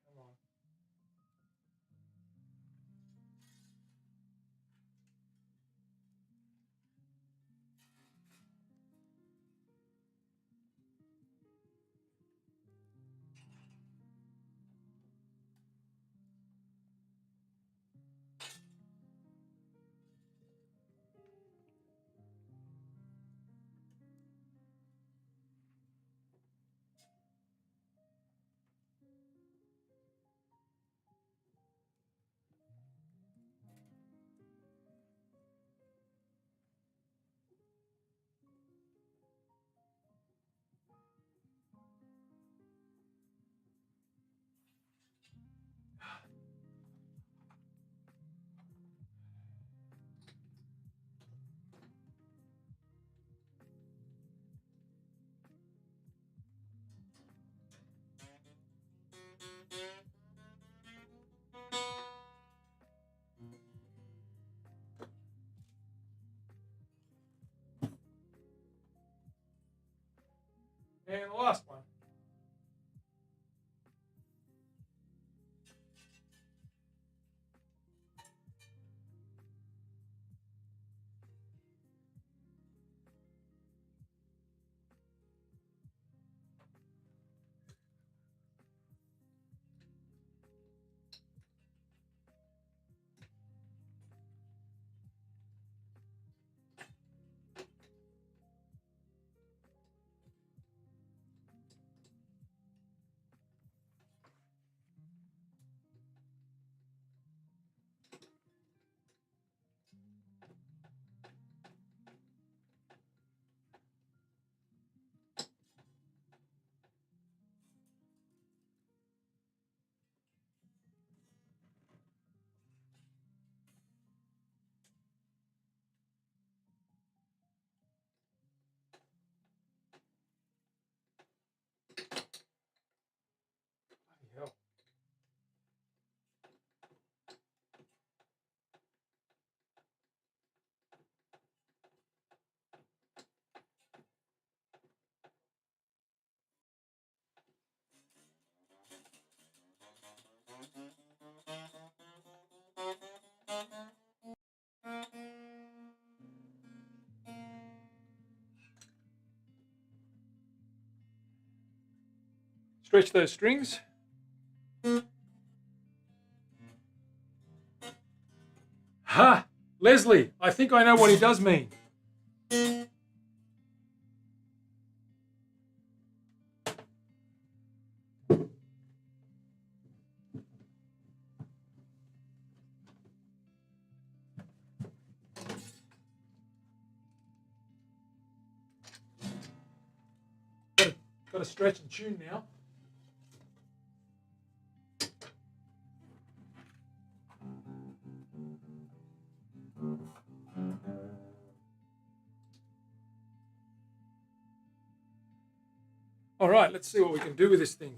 Come on. last one. Bloody hell. Stretch those strings. Ha! Leslie, I think I know what he does mean. Got to stretch and tune now. All right, let's see what we can do with this thing.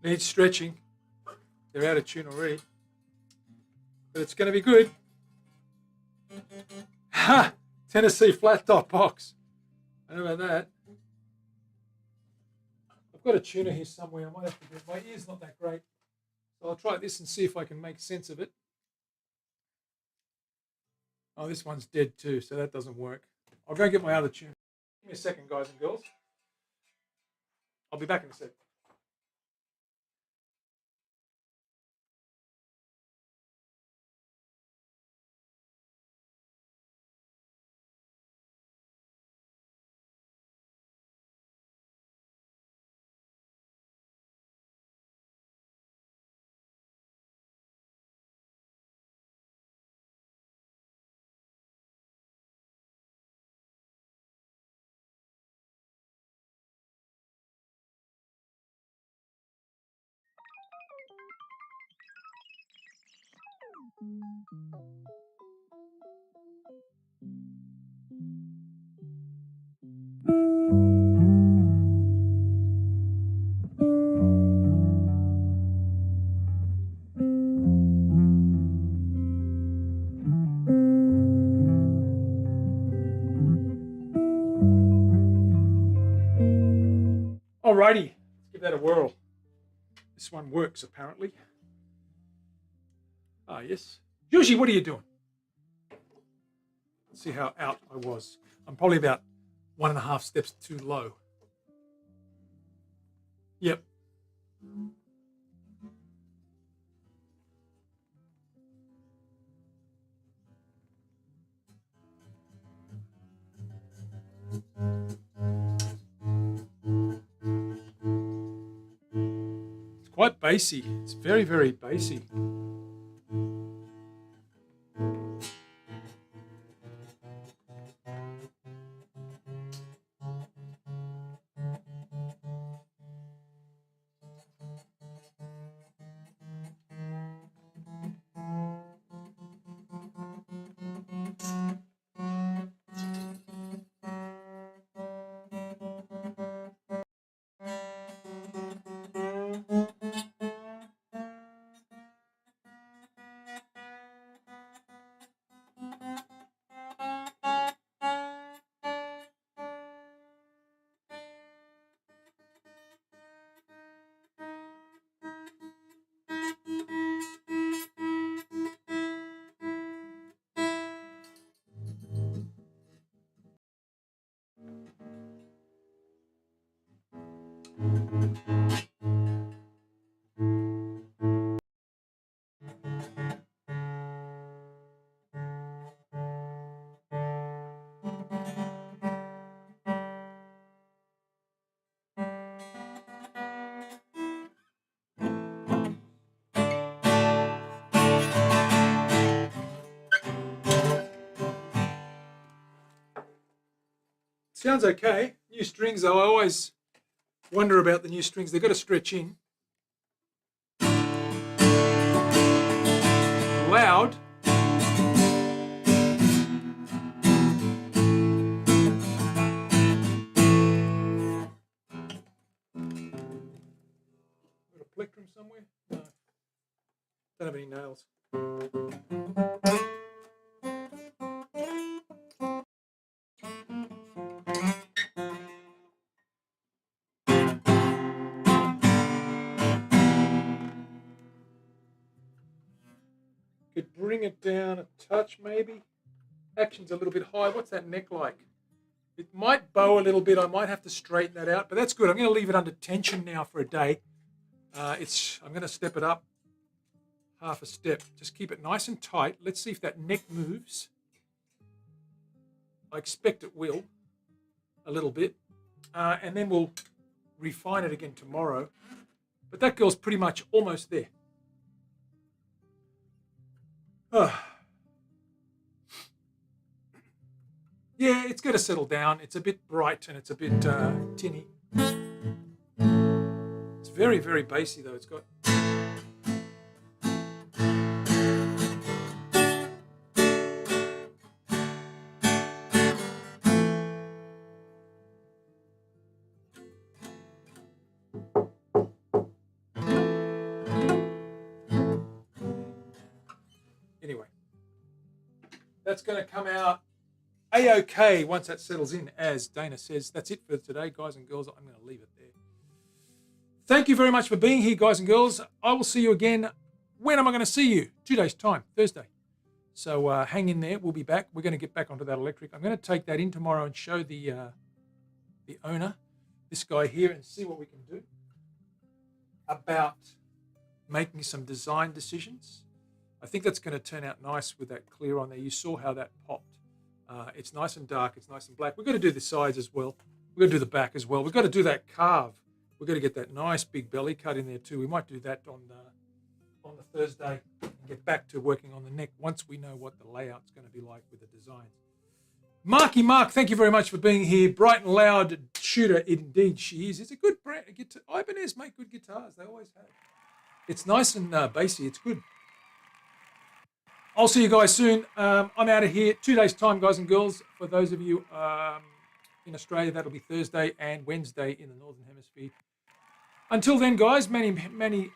Needs stretching. They're out of tune already. But it's going to be good. Ha! Tennessee flat top box. I know about that. I've got a tuner here somewhere. I might have to do it. My ear's not that great. So I'll try this and see if I can make sense of it. Oh, this one's dead too, so that doesn't work. I'll go get my other tuner. Give me a second, guys and girls. I'll be back in a sec. Alrighty, let's give that a whirl. This one works apparently. Ah, yes. Yoshi, what are you doing? Let's see how out I was. I'm probably about 1.5 steps too low. Yep. It's quite bassy. It's very, very bassy. Sounds okay. New strings, though, I always wonder about the new strings. They've got to stretch in. Loud. Got a plectrum somewhere? No. Don't have any nails. Could bring it down a touch, maybe. Action's a little bit high. What's that neck like? It might bow a little bit. I might have to straighten that out, but that's good. I'm going to leave it under tension now for a day. I'm going to step it up half a step. Just keep it nice and tight. Let's see if that neck moves. I expect it will a little bit. And then we'll refine it again tomorrow. But that girl's pretty much almost there. Yeah, it's going to settle down. It's a bit bright and it's a bit tinny. It's very, very bassy though. It's got... Anyway, that's going to come out A-OK once that settles in, as Dana says. That's it for today, guys and girls. I'm going to leave it there. Thank you very much for being here, guys and girls. I will see you again. When am I going to see you? 2 days' time, Thursday. So hang in there. We'll be back. We're going to get back onto that electric. I'm going to take that in tomorrow and show the owner, this guy here, and see what we can do about making some design decisions. I think that's going to turn out nice with that clear on there. You saw how that popped. It's nice and dark. It's nice and black. We've got to do the sides as well. We've got to do the back as well. We've got to do that carve. We've got to get that nice big belly cut in there too. We might do that on the Thursday and get back to working on the neck once we know what the layout's going to be like with the designs. Marky Mark, thank you very much for being here. Bright and loud shooter, indeed she is. It's a good brand. Ibanez make good guitars. They always have. It's nice and bassy. It's good. I'll see you guys soon. I'm out of here. 2 days' time, guys and girls. For those of you in Australia, that'll be Thursday and Wednesday in the Northern Hemisphere. Until then, guys, many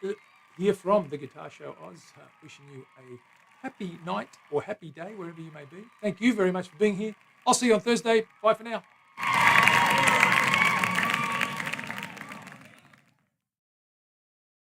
here from the Guitar Show Oz, wishing you a happy night or happy day, wherever you may be. Thank you very much for being here. I'll see you on Thursday. Bye for now.